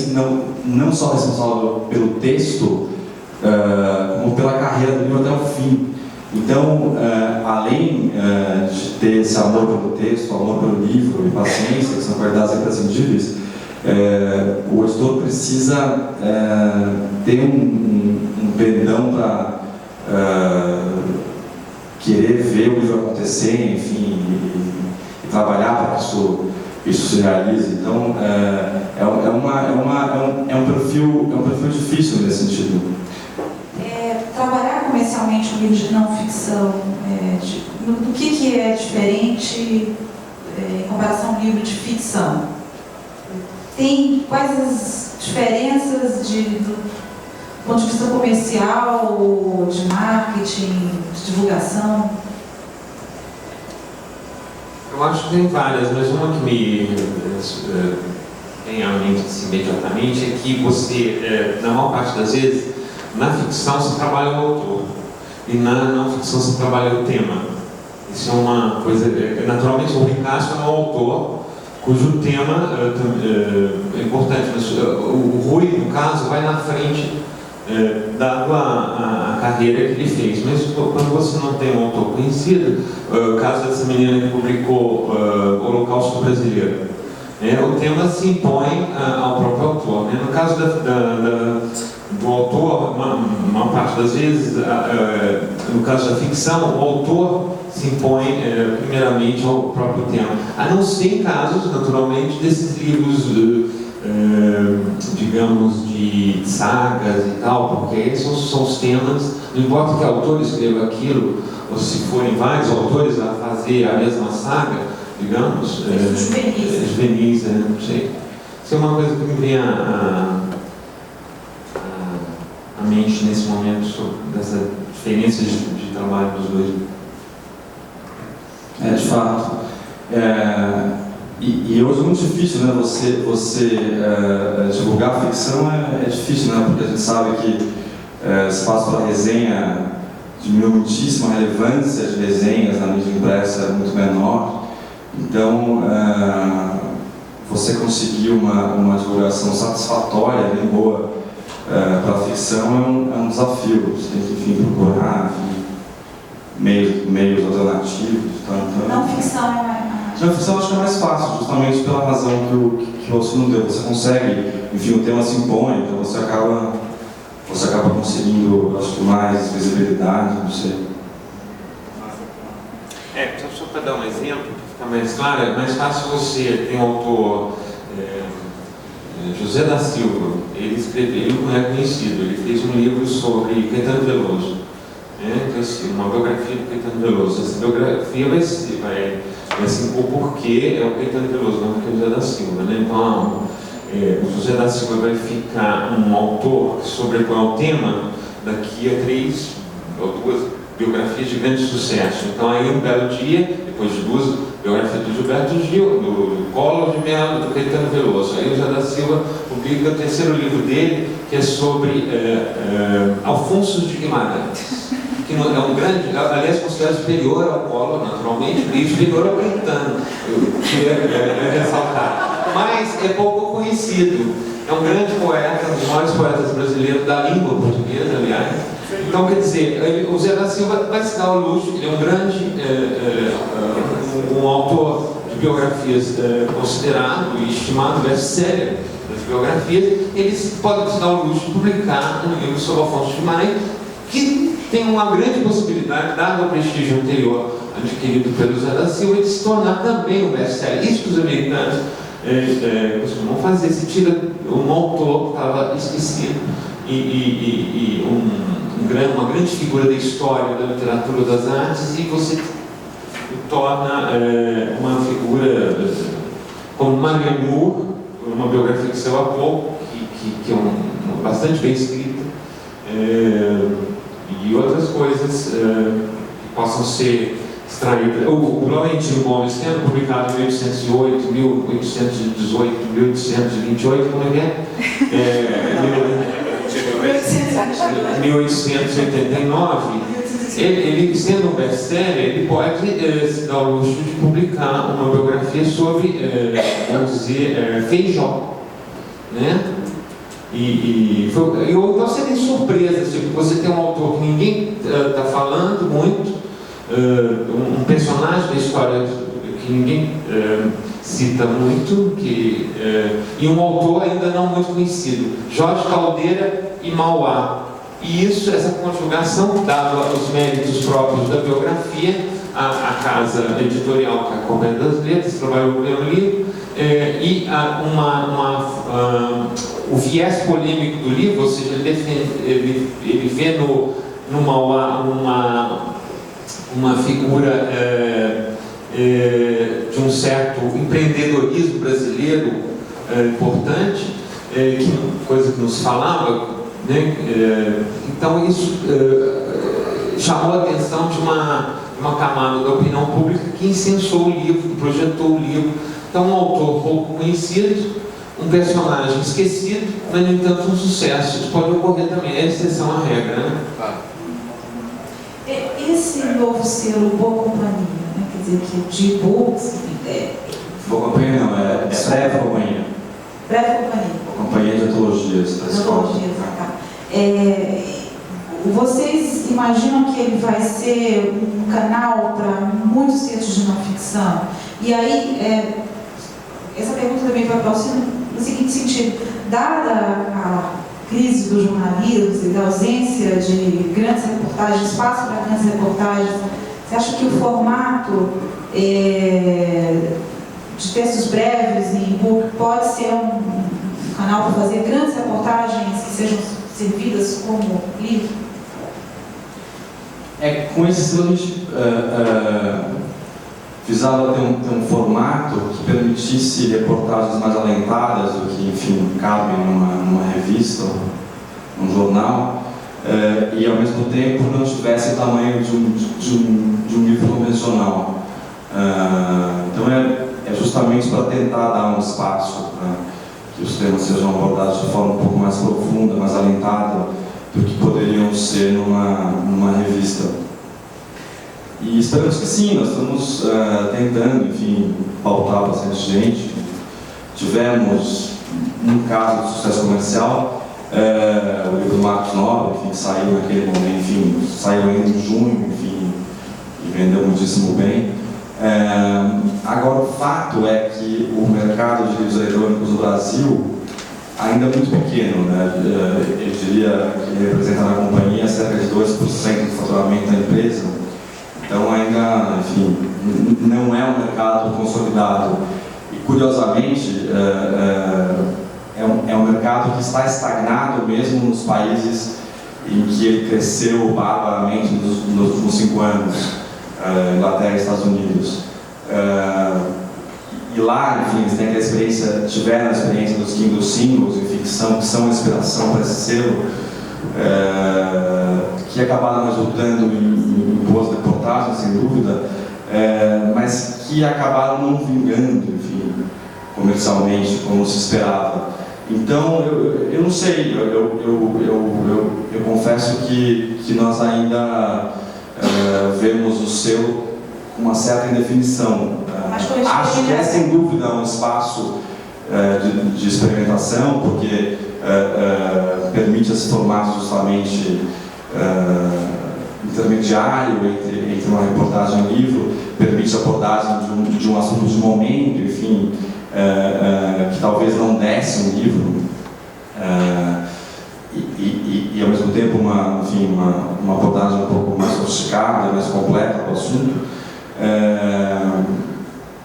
não só responsável pelo texto, como pela carreira do livro até o fim. Então, além de ter esse amor pelo texto, amor pelo livro e paciência, que são qualidades imprescindíveis, o editor precisa ter um pendão para querer ver o livro acontecer, enfim, e trabalhar para que isso se realize. Então, é um perfil difícil nesse sentido. Trabalhar comercialmente um livro de não ficção, no que é diferente em comparação a um livro de ficção? Quais as diferenças do ponto de vista comercial, de marketing, de divulgação? Eu acho que tem várias, mas uma que me vem à mente assim, imediatamente é que você, na maior parte das vezes, na ficção você trabalha o autor e na não ficção você trabalha o tema. Isso é uma coisa, naturalmente o Ricardo é um autor cujo tema é importante, mas o Rui, no caso, vai na frente, dado a carreira que ele fez. Mas quando você não tem um autor conhecido, o caso dessa menina que publicou o Holocausto Brasileiro, o tema se impõe ao próprio autor. No caso do autor, uma parte das vezes, no caso da ficção, o autor se impõe primeiramente ao próprio tema. A não ser em casos, naturalmente, desses livros, digamos, de sagas e tal, porque esses são os temas, não importa que autor escreva aquilo, ou se forem vários autores a fazer a mesma saga, digamos, juvenis, não sei. Isso é uma coisa que me vem à mente nesse momento, dessa diferença de trabalho dos dois. De fato. E hoje é muito difícil, né? Você divulgar a ficção é difícil, né? Porque a gente sabe que espaço para resenha diminuiu muitíssimo, a relevância de resenhas na mídia impressa é muito menor. Então, você conseguir uma divulgação satisfatória, bem boa, para a ficção é um desafio. Você tem que, enfim, procurar meios alternativos. Não ficção é mais... Na ficção acho que é mais fácil, justamente pela razão que o Alcino deu. Você consegue, enfim, o tema se impõe, então você acaba conseguindo, acho que, mais visibilidade, não sei. Só para dar um exemplo, para ficar mais claro, é mais fácil você ter um autor, José da Silva, ele não é conhecido, ele fez um livro sobre Caetano Veloso, então, assim, uma biografia do Caetano Veloso. Essa biografia vai ser o porquê é o Caetano Veloso, não porque é o José da Silva, né? Então, o José da Silva vai ficar um autor que sobrepõe ao tema daqui a 3 ou 2 biografias de grande sucesso. Então, aí um belo dia, depois de 2 biografias do Gilberto Gil, do Collor de Mello, do Caetano Veloso, aí o José da Silva publica o 3º livro dele, que é sobre Alfonso de Guimarães, que é um grande, aliás, considerado superior ao Collor, naturalmente, e superior ao Caetano, que é ressaltar. Mas é pouco conhecido. É um grande poeta, um dos maiores poetas brasileiros da língua portuguesa, aliás. Então, quer dizer, o Zé da Silva vai se dar ao luxo, ele é um grande um autor de biografias considerado e estimado best-seller das biografias. Eles podem se dar ao luxo de publicar um livro sobre Alfonso de Guimarães, que tem uma grande possibilidade, dado o prestígio anterior adquirido pelo Zé da Silva, de se tornar também um best-seller. Isso que os americanos costumam fazer, se tira um autor que estava esquecido e uma grande figura da história, da literatura, das artes, e você torna uma figura como Marianne Moore, uma biografia que saiu há pouco, que é bastante bem escrita, e outras coisas que possam ser extraída. O Laurentino Gomes, tendo publicado em 1808, 1818, 1828, como é que é? 1889, ele sendo um best-seller, ele pode se dar o luxo de publicar uma biografia sobre, vamos dizer, Feijó, né? Então você tem surpresas, tipo, você tem um autor que ninguém está falando muito, um personagem da história que ninguém cita muito, e um autor ainda não muito conhecido, Jorge Caldeira e Mauá. E isso, essa conjugação, dado os méritos próprios da biografia, a casa editorial, que é a Companhia das Letras, trabalhou com o livro, e o viés polêmico do livro, ou seja, ele vê no Mauá uma figura de um certo empreendedorismo brasileiro importante, coisa que nos falava, né? Então isso chamou a atenção de uma camada da opinião pública que incensou o livro, que projetou o livro. Então, um autor pouco conhecido, um personagem esquecido, mas no entanto um sucesso. Isso pode ocorrer também, é exceção à regra, né? Esse novo selo Boa Companhia, né? Quer dizer, que de books, Boa Companhia não, é Breve Companhia. Breve Companhia. Boa Companhia de Antologias da escola. Vocês imaginam que ele vai ser um canal para muitos textos de não ficção? E aí, essa pergunta também vai para o Alcino no seguinte sentido: dada a crise do jornalismo e da ausência de grandes reportagens, espaço para grandes reportagens, você acha que o formato de textos breves em e-book pode ser um canal para fazer grandes reportagens que sejam servidas como livro? Com esse selo a gente visava ter um formato que permitisse reportagens mais alentadas do que, enfim, cabem numa revista ou num jornal, e ao mesmo tempo não tivesse o tamanho de um livro convencional. Então é justamente para tentar dar um espaço, que os temas sejam abordados de forma um pouco mais profunda, mais alentada do que poderiam ser numa revista. E esperamos que sim, nós estamos tentando, enfim, pautar bastante gente. Tivemos um caso de sucesso comercial, o livro do Marcos Nobre, enfim, que saiu naquele momento, enfim, saiu ainda em junho, enfim, e vendeu muitíssimo bem. Agora, o fato é que o mercado de livros eletrônicos no Brasil ainda é muito pequeno, né? Eu diria que ele representa na companhia cerca de 2% do faturamento da empresa. Então, ainda, enfim, não é um mercado consolidado. E, curiosamente, é um mercado que está estagnado mesmo nos países em que ele cresceu barbaramente nos últimos 5 anos. Inglaterra e Estados Unidos. E lá, enfim, eles têm tiveram a experiência dos Kindle Singles em ficção, que são a inspiração para esse selo, que acabaram resultando em boas reportagens, sem dúvida, mas que acabaram não vingando, enfim, comercialmente, como se esperava. Então, eu não sei, eu confesso que nós ainda vemos o selo com uma certa indefinição. Acho que é sem dúvida um espaço de experimentação, porque permite esse formato justamente intermediário entre uma reportagem e um livro, permite a abordagem de um assunto de momento, enfim, que talvez não desse um livro. E ao mesmo tempo uma abordagem um pouco mais sofisticada, mais completa do assunto,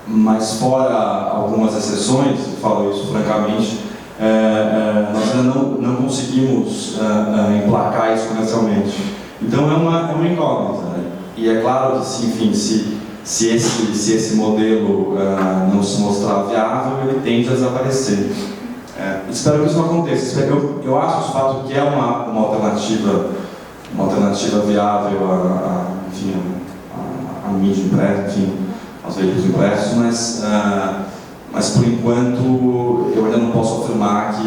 mas fora algumas exceções, falo isso francamente, nós ainda não conseguimos emplacar isso comercialmente. Então é uma incógnita, né? E é claro que se esse modelo não se mostrar viável, ele tende a desaparecer. Espero que isso não aconteça. Eu acho de fato que é uma alternativa viável à à mídia impressa, enfim, aos veículos impressos, mas por enquanto eu ainda não posso afirmar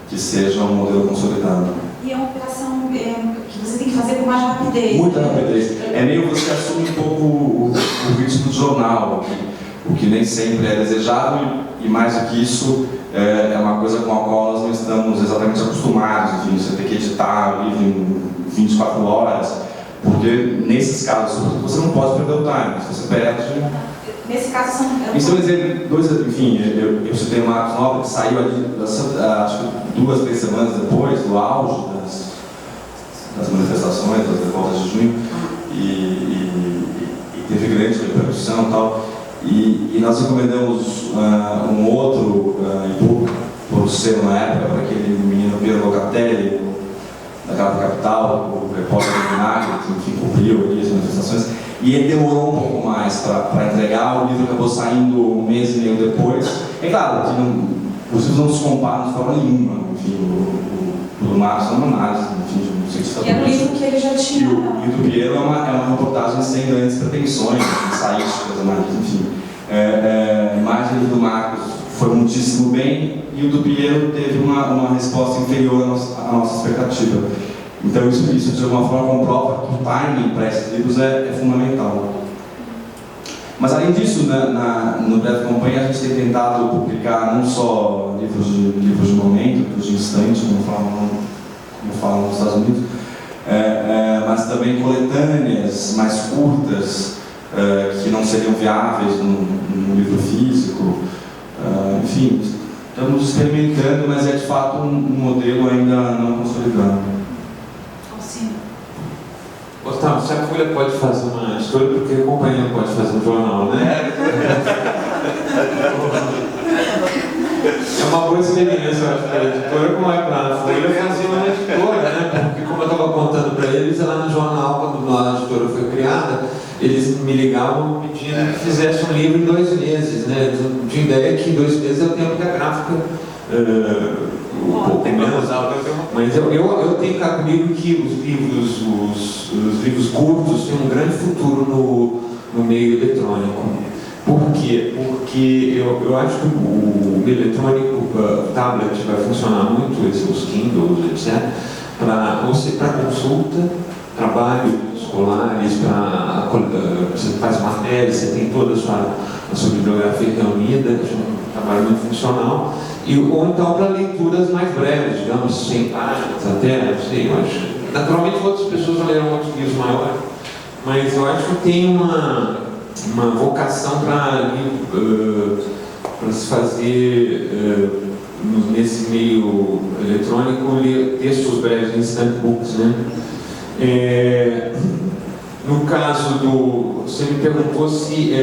que seja um modelo consolidado. E é uma operação que você tem que fazer com mais rapidez. Muita rapidez. É meio você assume um pouco o ritmo do jornal, o que nem sempre é desejável, e mais do que isso, é uma coisa com a qual nós não estamos exatamente acostumados. Enfim, você tem que editar o livro em 24 horas, porque nesses casos você não pode perder o time, se você perde. Nesse caso são. Isso é um exemplo, enfim, eu citei o Marcos Nobre, que saiu ali, acho que 2, 3 semanas depois do auge das manifestações, das revoltas de junho, e teve grande repercussão e tal. E nós encomendamos um outro e-book por ser na época para aquele menino Piero Locatelli, da Carta Capital, o repórter do Vinagre, que enfim, cobriu ali as manifestações, e ele demorou um pouco mais para entregar. O livro acabou saindo um mês e meio depois. É claro que os livros não se comparam de forma nenhuma. Enfim, o do Marcos é uma análise, enfim, de um cientista. E era um livro que ele já tinha. E o do Piero é uma reportagem sem grandes pretensões, ensaísticas, enfim. Mas o livro do Marcos foi muitíssimo bem, e o do Piero teve uma resposta inferior à nossa expectativa. Então isso de alguma forma comprova que o timing para esses livros é fundamental. Mas além disso, no Breve Companhia, a gente tem tentado publicar não só livros de momento, livros de instante, como falam nos Estados Unidos, mas também coletâneas mais curtas, que não seriam viáveis num livro físico. Enfim, estamos experimentando, mas é de fato um modelo ainda não consolidado. Gustavo, se a Folha pode fazer uma editora, porque a companhia não pode fazer um jornal, né? É uma boa experiência, eu acho, para a editora, como é para a Folha fazer uma editora, né? Porque, como eu estava contando para eles, lá no jornal, quando a editora foi criada, eles me ligavam pedindo que fizesse um livro em 2 meses, né? De ideia que 2 meses é o tempo que a gráfica. Um pouco menos, mas eu tenho cá comigo que os livros curtos têm um grande futuro no meio eletrônico. Por quê? Porque eu acho que o meio eletrônico, tablet, vai funcionar muito, os Kindles, etc., para consulta, trabalho escolares, você faz matérias, você tem toda a sua bibliografia reunida, é um trabalho muito funcional. Ou então para leituras mais breves, digamos, 100 páginas até, não sei, eu acho. Naturalmente outras pessoas leram outros livros maiores, mas eu acho que tem uma vocação para se fazer, nesse meio eletrônico, ler textos breves, instant books, né? No caso você me perguntou se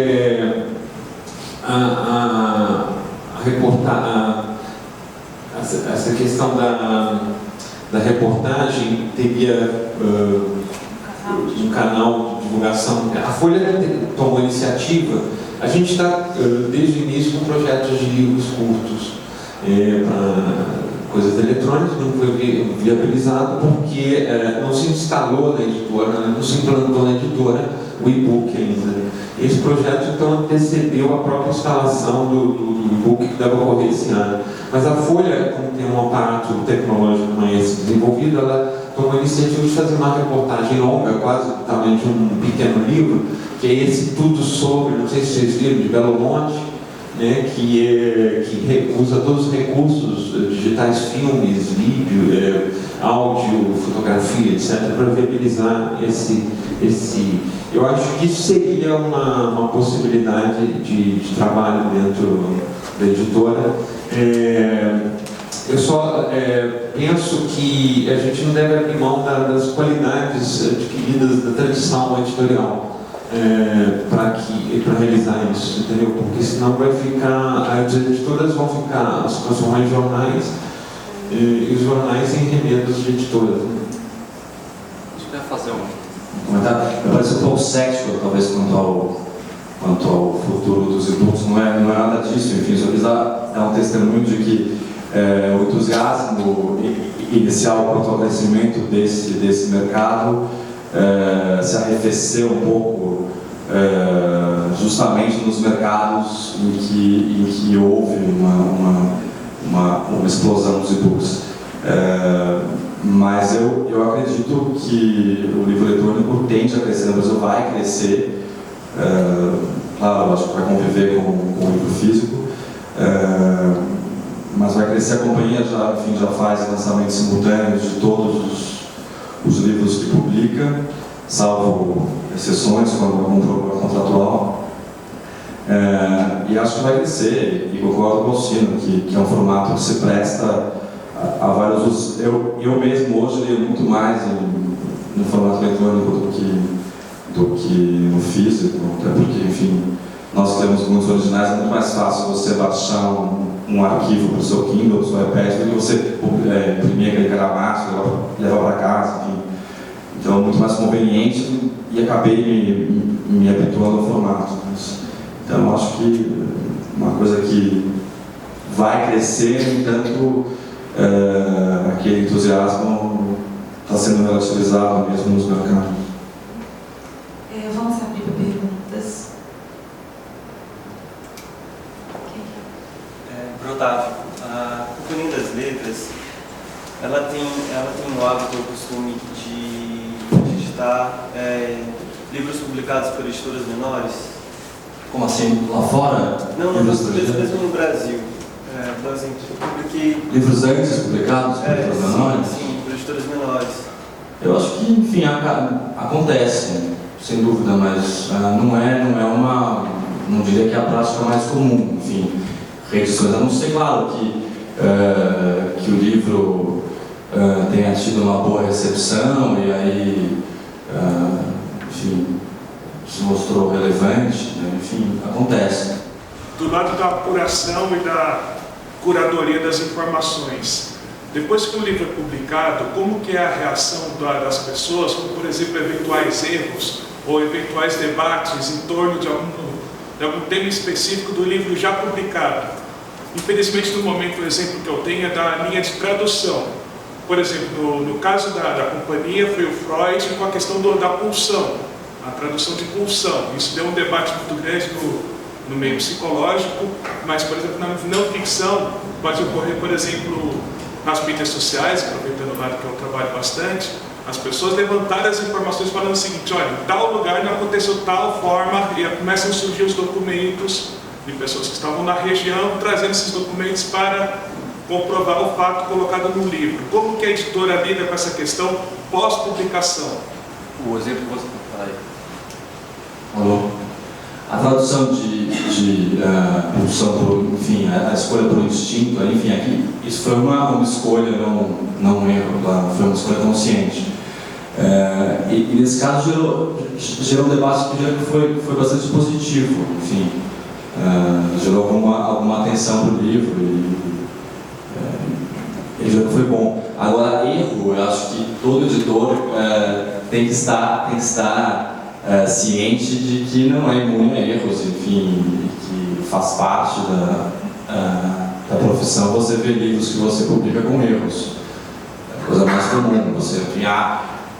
essa questão da reportagem teria um canal de divulgação. A Folha tomou iniciativa. A gente está, desde o início, com projetos de livros curtos para coisas eletrônicas, não foi viabilizado porque não se instalou na editora, não se implantou na editora o e-book ainda. Esse projeto, então, antecedeu a própria instalação do e-book que deve ocorrer esse ano. Mas a Folha, como tem um aparato tecnológico mais desenvolvido, ela tomou a iniciativa de fazer uma reportagem longa, quase do tamanho de um pequeno livro, que é esse Tudo Sobre, não sei se vocês viram, de Belo Monte, né, que usa todos os recursos digitais, filmes, vídeo, áudio, fotografia, etc., para viabilizar esse. Eu acho que isso seria uma possibilidade de trabalho dentro da editora. Eu só penso que a gente não deve abrir mão das qualidades adquiridas da tradição editorial para realizar isso, entendeu? Porque senão vai ficar, as editoras vão ficar se transformar em jornais e os jornais em remendos de editoras. Né? Acho que vai fazer Me parece um pouco cético, talvez, quanto ao futuro dos e-books. Não é nada disso. Enfim, só quis dar um testemunho de que o entusiasmo inicial quanto ao crescimento desse mercado se arrefeceu um pouco justamente nos mercados em que houve uma explosão dos e-books. Mas eu acredito que o livro eletrônico tende a crescer no Brasil, vai crescer. Claro, acho que vai conviver com o livro físico, mas vai crescer. A companhia já faz lançamentos simultâneos de todos os livros que publica, salvo exceções, quando algum problema contratual. E acho que vai crescer, e concordo com o Alcino, que é um formato que se presta a vários usos. Eu mesmo hoje leio muito mais no formato eletrônico do que no físico, até porque, enfim, nós temos muitos originais, é muito mais fácil você baixar um arquivo para o seu Kindle, para o seu iPad, do que você imprimir aquele calhamaço, levar para casa, enfim. Então é muito mais conveniente e acabei me habituando ao formato. Então eu acho que uma coisa que vai crescer, no entanto, aquele entusiasmo está sendo relativizado mesmo nos mercados. Vamos abrir para perguntas. Otávio, a Companhia das Letras, ela tem o hábito, o costume de editar livros publicados por editoras menores? Como assim? Lá fora? Não, mesmo no Brasil. Por exemplo, eu publiquei... Livros antes publicados por editoras menores? Sim, por editoras menores. Eu acho que, enfim, acontece, sem dúvida, mas não é uma... Não diria que é a prática mais comum, enfim. Reedições, a não ser, claro, que o livro tenha tido uma boa recepção e aí, enfim, se mostrou relevante, né? Enfim, acontece. Do lado da apuração e da curadoria das informações, depois que o livro é publicado, como que é a reação das pessoas, como, por exemplo, eventuais erros ou eventuais debates em torno de algum tema específico do livro já publicado? Infelizmente, no momento, o exemplo que eu tenho é da linha de tradução. Por exemplo, no caso da companhia, foi o Freud com a questão da pulsão, a tradução de pulsão. Isso deu um debate muito grande no meio psicológico, mas, por exemplo, na não ficção, pode ocorrer, por exemplo, nas mídias sociais, aproveitando o lado que eu trabalho bastante, as pessoas levantaram as informações falando o seguinte: olha, em tal lugar não aconteceu tal forma, e começam a surgir os documentos de pessoas que estavam na região, trazendo esses documentos para comprovar o fato colocado no livro. Como que a editora lida com essa questão pós-publicação? O exemplo que você fala aí. Alô? A tradução de pulsão, enfim, a escolha por instinto, enfim, aqui, isso foi uma escolha, não um erro, claro, foi uma escolha consciente. E nesse caso gerou um debate que foi bastante positivo, enfim, gerou alguma atenção para o livro e já foi bom. Agora, erro, eu acho que todo editor tem que estar ciente de que não é imune a erros, enfim, que faz parte da profissão você ver livros que você publica com erros. É a coisa mais comum, você, enfim,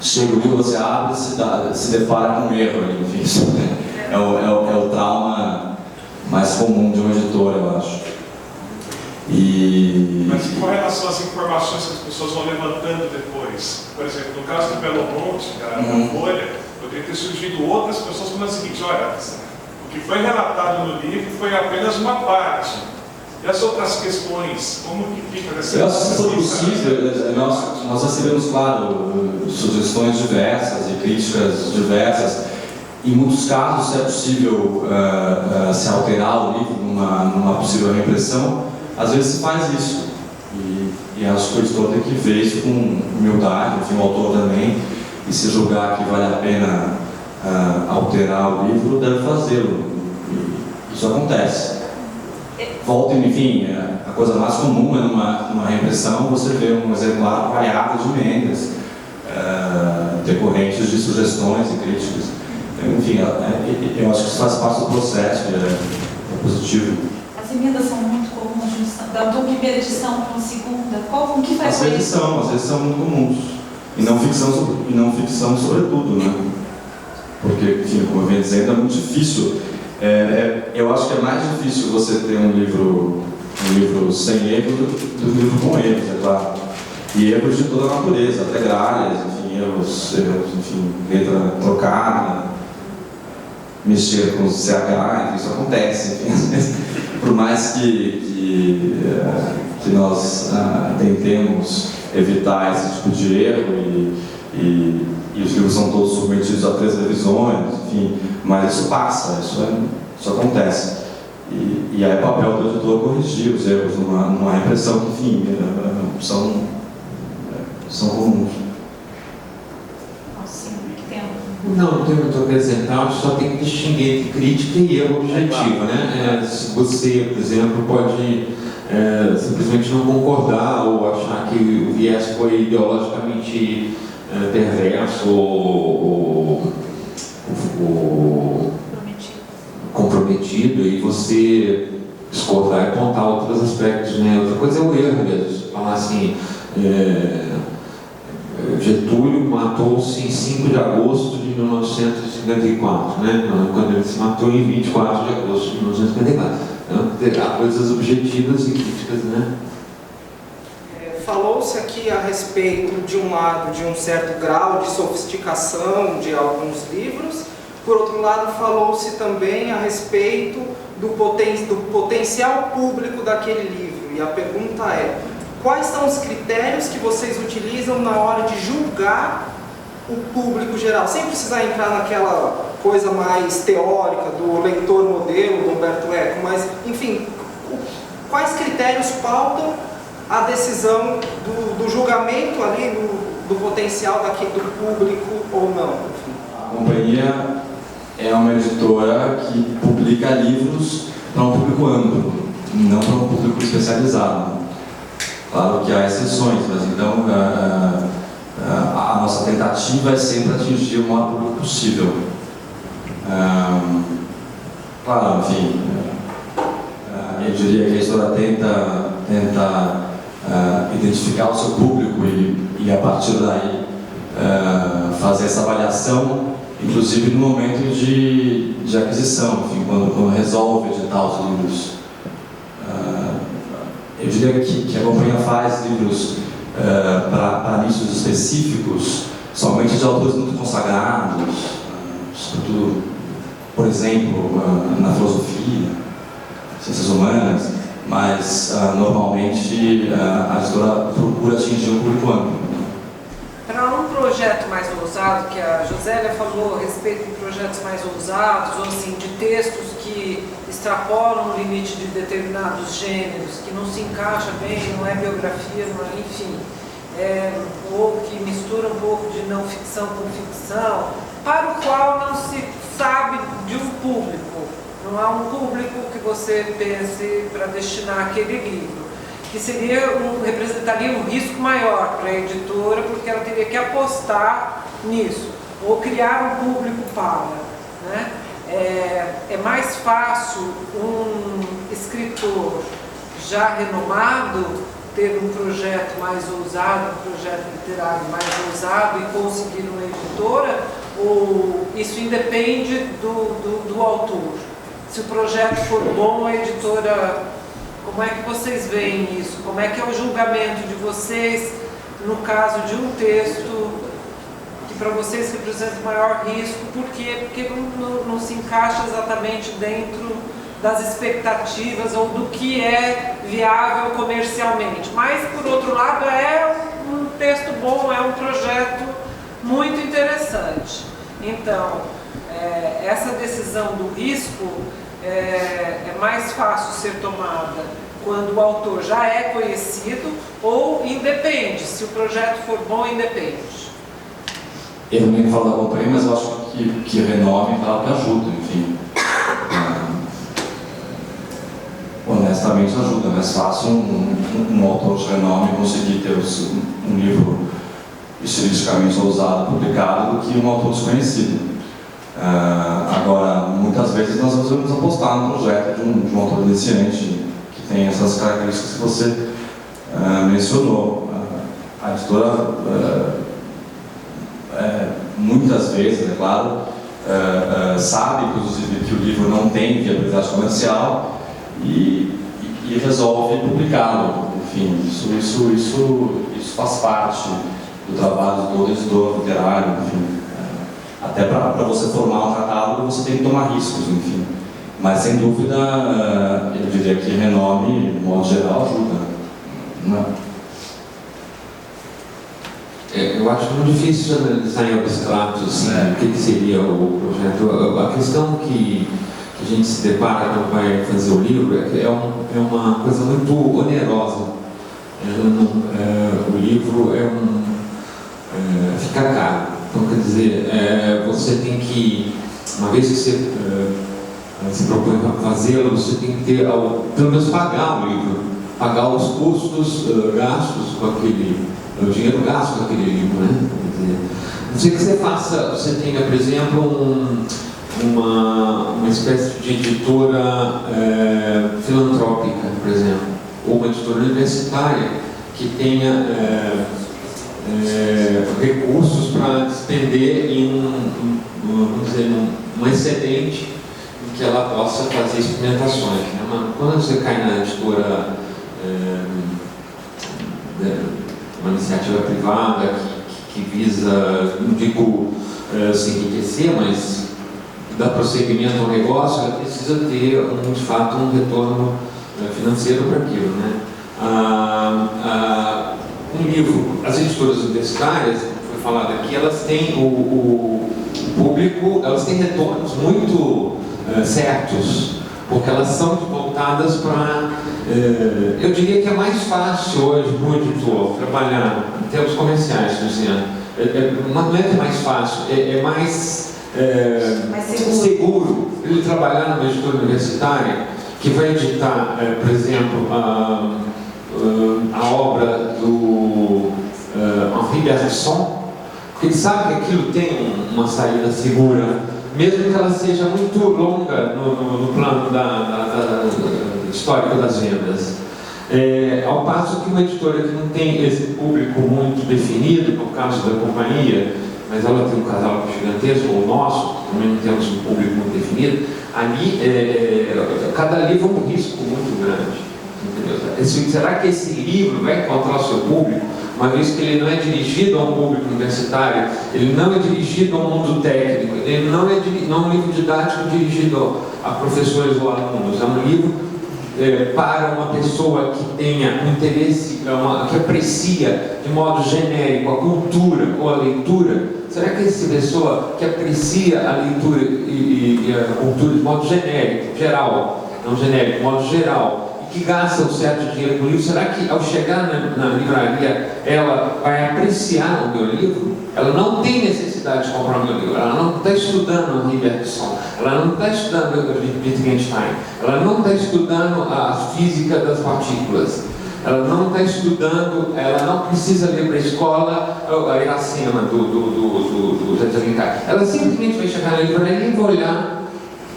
chega o livro, você abre e se depara com um erro, enfim, isso é o trauma mais comum de um editor, eu acho. Mas com relação às informações que as pessoas vão levantando depois, por exemplo, no caso do Belo Monte, da Folha, poderia ter surgido outras pessoas falando o seguinte: olha, o que foi relatado no livro foi apenas uma parte. E as outras questões, como que fica nessa? Eu acho que se for possível, nós recebemos, claro, sugestões diversas e críticas diversas. Em muitos casos, se é possível se alterar o livro numa possível reimpressão, às vezes se faz isso. E acho que o editor tem que ver isso com humildade, enfim, o autor também, e se julgar que vale a pena alterar o livro, deve fazê-lo. Isso acontece. Enfim, a coisa mais comum é numa reimpressão você vê um exemplar variado de emendas decorrentes de sugestões e críticas. Enfim, eu acho que isso faz parte do processo, é positivo. As emendas são muito comuns, da primeira edição para a segunda. O que faz às vezes são muito comuns. E não ficção sobretudo, né? porque, enfim, como eu venho dizendo, é muito difícil. Eu acho que é mais difícil você ter um livro sem erro do que um livro com erros, é claro. E erros de toda a natureza, até gralhas, enfim, erros, enfim, letra trocada, mexer com o CH, isso acontece, enfim, às vezes, por mais que nós tentemos evitar esse tipo de erro e os livros são todos submetidos a 3 revisões, enfim, mas isso passa, isso acontece. E aí é papel do editor corrigir os erros numa repressão que, enfim, são comuns. Não tem muito a acrescentar, só tem que distinguir entre crítica e erro objetivo, né? Se você, por exemplo, pode simplesmente não concordar ou achar que o viés foi ideologicamente perverso ou comprometido, e você discordar e apontar outros aspectos, né? Outra coisa é o erro mesmo, falar assim, Getúlio matou-se em 5 de agosto de 1954, né? Quando ele se matou em 24 de agosto de 1954. Então, há coisas objetivas e críticas, né? Falou-se aqui a respeito, de um lado, de um certo grau de sofisticação de alguns livros, por outro lado, falou-se também a respeito do potencial público daquele livro. E a pergunta é: quais são os critérios que vocês utilizam na hora de julgar o público geral? Sem precisar entrar naquela coisa mais teórica do leitor modelo, do Humberto Eco, mas, enfim, quais critérios pautam a decisão do julgamento ali do potencial do público ou não? A companhia é uma editora que publica livros para um público amplo, não para um público especializado. Claro que há exceções, mas então a nossa tentativa é sempre atingir o maior público possível. Claro, enfim, eu diria que a editora tenta identificar o seu público e a partir daí fazer essa avaliação, inclusive no momento de aquisição, enfim, quando resolve editar os livros. Eu diria que a companhia faz livros para nichos específicos, somente de autores muito consagrados, sobretudo, por exemplo, na filosofia, ciências humanas, mas normalmente a editora procura atingir um público amplo. Para um projeto mais ousado, que a Josélia falou a respeito de projetos mais ousados, ou assim, de textos que extrapolam o limite de determinados gêneros, que não se encaixa bem, não é biografia, não é, enfim, ou que mistura um pouco de não ficção com ficção, para o qual não se sabe de um público, não há um público que você pense para destinar aquele livro, que representaria um risco maior para a editora, porque ela teria que apostar nisso, ou criar um público para, né? É mais fácil um escritor já renomado ter um projeto mais ousado, um projeto literário mais ousado e conseguir uma editora, ou isso independe do autor? Se o projeto for bom, a editora... Como é que vocês veem isso? Como é que é o julgamento de vocês no caso de um texto que para vocês representa maior risco? Por quê? Porque não se encaixa exatamente dentro das expectativas ou do que é viável comercialmente. Mas, por outro lado, é um texto bom, é um projeto muito interessante. Então, essa decisão do risco é mais fácil ser tomada quando o autor já é conhecido ou independe, se o projeto for bom, independe. Eu não nem falo da companhia, mas eu acho que renome, claro, que ajuda, enfim. Honestamente ajuda, é mais fácil um autor de renome conseguir ter um livro estilisticamente ousado publicado do que um autor desconhecido. Agora, muitas vezes nós vamos apostar no projeto de um autor iniciante que tem essas características que você mencionou. A editora, muitas vezes, é claro, sabe, inclusive, que o livro não tem viabilidade comercial e resolve publicá-lo. Enfim, isso faz parte do trabalho do editor literário, enfim. Até para você formar um catálogo, você tem que tomar riscos, enfim. Mas, sem dúvida, eu diria que renome, de modo geral, ajuda. Não. Eu acho muito difícil analisar em abstrato assim, o que seria o projeto. A questão que a gente se depara quando vai fazer o livro é uma coisa muito onerosa. O livro fica caro. Então, quer dizer, você tem que, uma vez que você se propõe a fazê-lo, você tem que ter, pelo menos pagar o livro, pagar os custos gastos com o dinheiro gasto com aquele livro, né? Quer dizer, não sei que você faça, você tenha, por exemplo, uma espécie de editora filantrópica, por exemplo, ou uma editora universitária que tenha recursos para despender em um excedente em que ela possa fazer experimentações, né? Quando você cai na editora, uma iniciativa privada que visa, não digo se enriquecer, mas dar prosseguimento ao negócio, ela precisa ter, de fato, um retorno financeiro para aquilo, né? Um livro, as editoras universitárias, foi falado aqui, elas têm o público, elas têm retornos muito certos, porque elas são voltadas para... eu diria que é mais fácil hoje para o editor trabalhar em termos comerciais, Luciano. Não é que é mais fácil, é mais seguro ele trabalhar numa editora universitária que vai editar, por exemplo, a obra do Henri Bergson, porque ele sabe que aquilo tem uma saída segura, mesmo que ela seja muito longa no plano histórico das vendas. Ao passo que uma editora que não tem esse público muito definido, no caso da companhia, mas ela tem um catálogo gigantesco, o nosso, também não temos um público muito definido, ali cada livro é um risco muito grande. Será que esse livro vai encontrar o seu público, uma vez que ele não é dirigido a um público universitário, ele não é dirigido ao mundo técnico, ele não é um livro didático dirigido a professores ou alunos, é um livro para uma pessoa que tenha um interesse, que aprecia de modo genérico a cultura ou a leitura? Será que essa pessoa que aprecia a leitura e a cultura de modo genérico, geral, não genérico, de modo geral, que gasta um certo dinheiro com o livro, será que ao chegar na livraria ela vai apreciar o meu livro? Ela não tem necessidade de comprar o meu livro, ela não está estudando Henri Bergson, ela não está estudando Wittgenstein, ela não está estudando a física das partículas, ela não está estudando, ela não precisa ler para a escola a Iracema do José de Alencar. Ela simplesmente vai chegar na livraria e vai olhar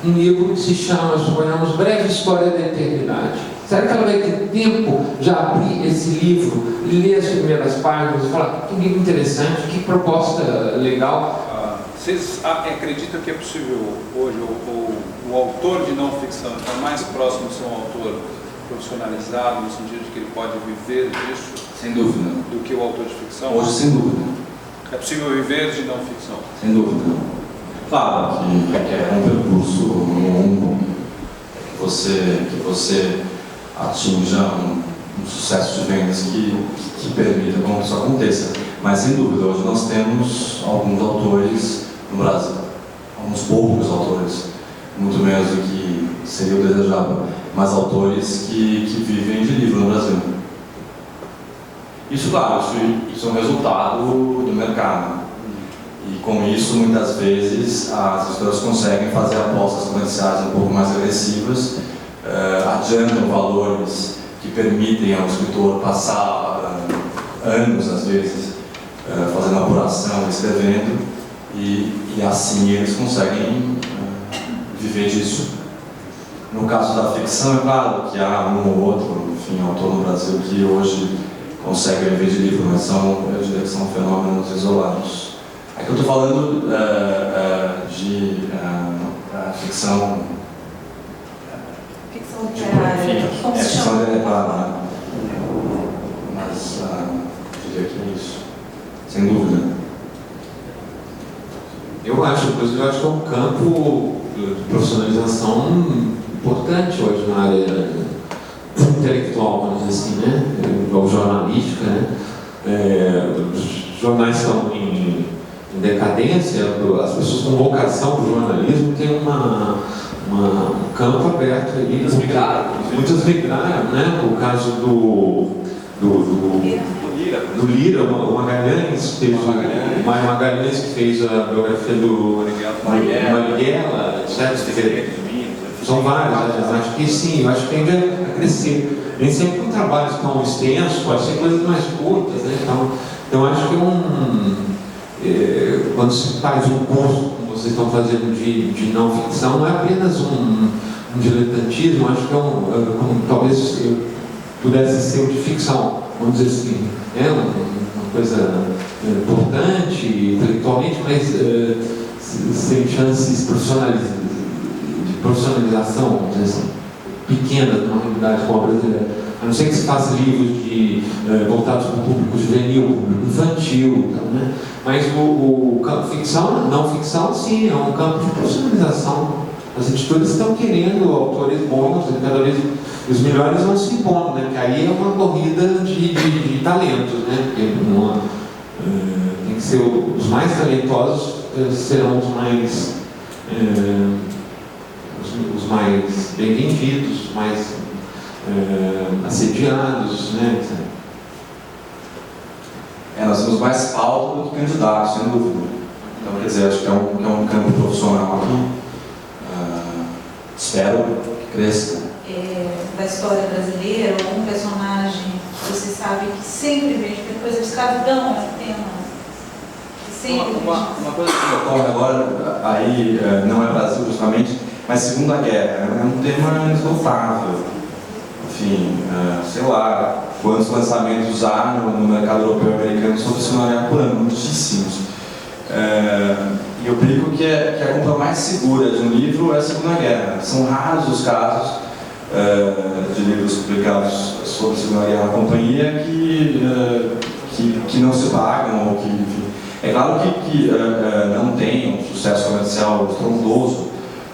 um livro que se chama, suponhamos, Breve História da Eternidade. Será que ela vai ter tempo de abrir esse livro, ler as primeiras páginas e falar que livro interessante, que proposta legal? Vocês acreditam que é possível hoje o autor de não ficção estar mais próximo de ser um autor profissionalizado, no sentido de que ele pode viver disso? Sem dúvida. Do que o autor de ficção? Hoje, sem dúvida. É possível viver de não ficção? Sem dúvida. Claro que requer um percurso longo, que você atinja um sucesso de vendas que permita que isso aconteça. Mas, sem dúvida, hoje nós temos alguns autores no Brasil, alguns poucos autores, muito menos do que seria o desejável, mas autores que vivem de livro no Brasil. Isso, claro, isso é um resultado do mercado. E com isso, muitas vezes, as editoras conseguem fazer apostas comerciais um pouco mais agressivas, adiantam valores que permitem ao escritor passar anos, às vezes, fazendo apuração, escrevendo, e assim eles conseguem viver disso. No caso da ficção, é claro que há um ou outro, enfim, autor no Brasil que hoje consegue viver de livro, mas eu diria que são fenômenos isolados. Aqui eu estou falando de ficção. Ficção literária. Como se Ficção chama? literária. Mas diria que é isso. Sem dúvida. Eu acho que é um campo de profissionalização importante hoje na área intelectual, vamos dizer assim, né? Ou jornalística, né? Os jornais estão em decadência, as pessoas com vocação para o jornalismo têm um campo aberto ali. Muitas migraram, né? O caso do Lira, o Magalhães, o Mário Magalhães, que fez a biografia do Marighella, etc. São vários, acho que sim, acho que tende a crescer. Nem sempre com trabalhos tão extensos, pode ser coisas mais curtas, né? Então acho que quando se faz um curso, como vocês estão fazendo de não ficção, não é apenas um diletantismo, acho que como talvez pudesse ser de ficção, vamos dizer assim, uma coisa importante intelectualmente, mas sem chances de profissionalização, vamos dizer assim, pequena numa realidade como a brasileira. A não ser que se faça livros voltados para o público juvenil, público infantil, então, né? Mas o campo ficção, não ficção, sim, é um campo de profissionalização. As editoras estão querendo autores bons, cada vez os melhores vão se impondo, né? Porque aí é uma corrida de talentos, né? Porque tem que ser os mais talentosos serão os mais bem vendidos, os mais assediados, né? Nós temos mais pauta do que candidatos, sem dúvida. Então, quer dizer, acho que é um campo profissional aqui. Espero que cresça. Da história brasileira, um personagem que você sabe que sempre vem, porque depois a escravidão é um tema que sempre uma coisa que ocorre agora, aí não é Brasil justamente, mas Segunda Guerra, é um tema inesgotável. Enfim, sei lá, quantos lançamentos há no mercado europeu e americano sobre Segunda Guerra por ano, muitíssimos. E eu brinco que a compra mais segura de um livro é a Segunda Guerra. São raros os casos de livros publicados sobre a Segunda Guerra na companhia que não se pagam, ou que, enfim. É claro que não tem um sucesso comercial estrondoso,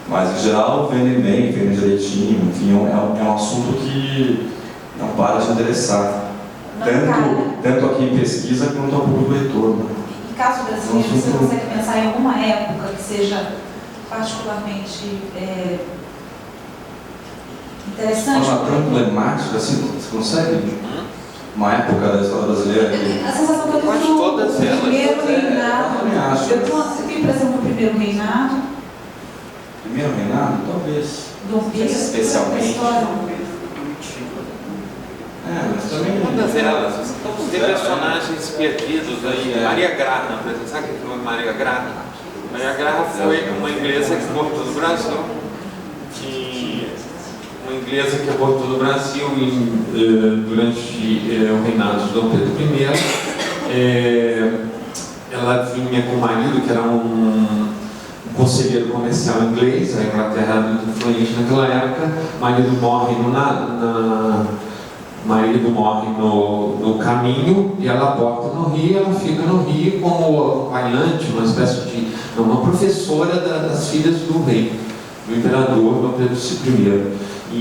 mas em geral vendem bem, vendem direitinho, enfim, é um assunto que não para de interessar, tanto aqui em pesquisa quanto ao público leitor. Em caso brasileiro, você consegue pensar em alguma época que seja particularmente interessante? Uma tão emblemática assim, você consegue? Uma época da história brasileira? A sensação que eu tenho do primeiro reinado. Eu tenho a impressão do primeiro reinado. Primeiro reinado? Talvez. Dom Pedro, especialmente. Mas também... Todas elas, tem personagens perdidos aí. Maria Graham, por exemplo, sabe quem é Maria Graham? Maria Graham foi uma inglesa que abortou no Brasil. Uma inglesa que abortou no Brasil durante o reinado de Dom Pedro I. Ela vinha com o marido, que era um conselheiro comercial inglês. A Inglaterra era muito influente naquela época. O marido morre no caminho e ela aborta no Rio. Ela fica no Rio como acompanhante, uma espécie de uma professora das filhas do rei, do imperador Dom Pedro I.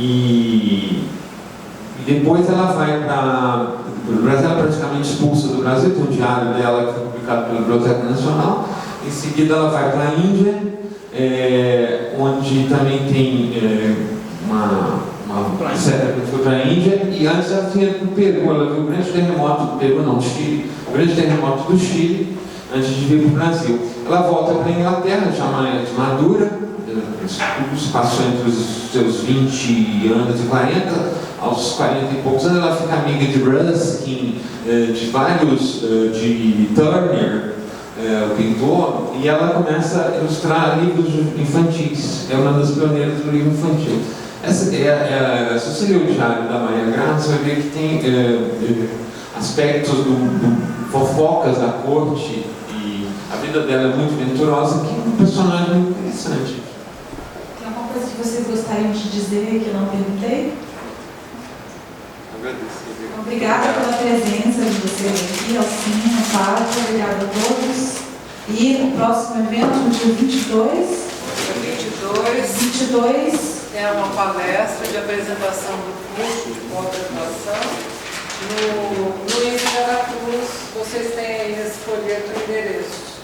E depois ela vai para o Brasil, ela é praticamente expulsa do Brasil. Tem um diário dela que foi publicado pela Biblioteca Nacional. Em seguida ela vai para a Índia, onde também tem foi para a Índia, e antes ela tinha ido para o Peru. Ela viu o grande terremoto do Peru, não, do Chile, o grande terremoto do Chile, antes de vir para o Brasil. Ela volta para a Inglaterra, chama de Madura. Isso passou entre os seus 20 anos e 40, aos 40 e poucos anos ela fica amiga de Ruskin, de vários, de Turner, o pintor, e ela começa a ilustrar livros infantis. É uma das pioneiras do livro infantil. Se você ler o diário da Maria Graham, você vai ver que tem aspectos fofocas da corte, e A vida dela é muito venturosa, que é um personagem muito interessante. Tem alguma coisa que vocês gostariam de dizer que eu não perguntei? Obrigada pela presença de vocês aqui, Alcina, Fábio, obrigada a todos. E o próximo evento, no dia 22 é uma palestra de apresentação do curso de pós-graduação no INE de Aracruz. Vocês têm aí nesse folheto o endereço.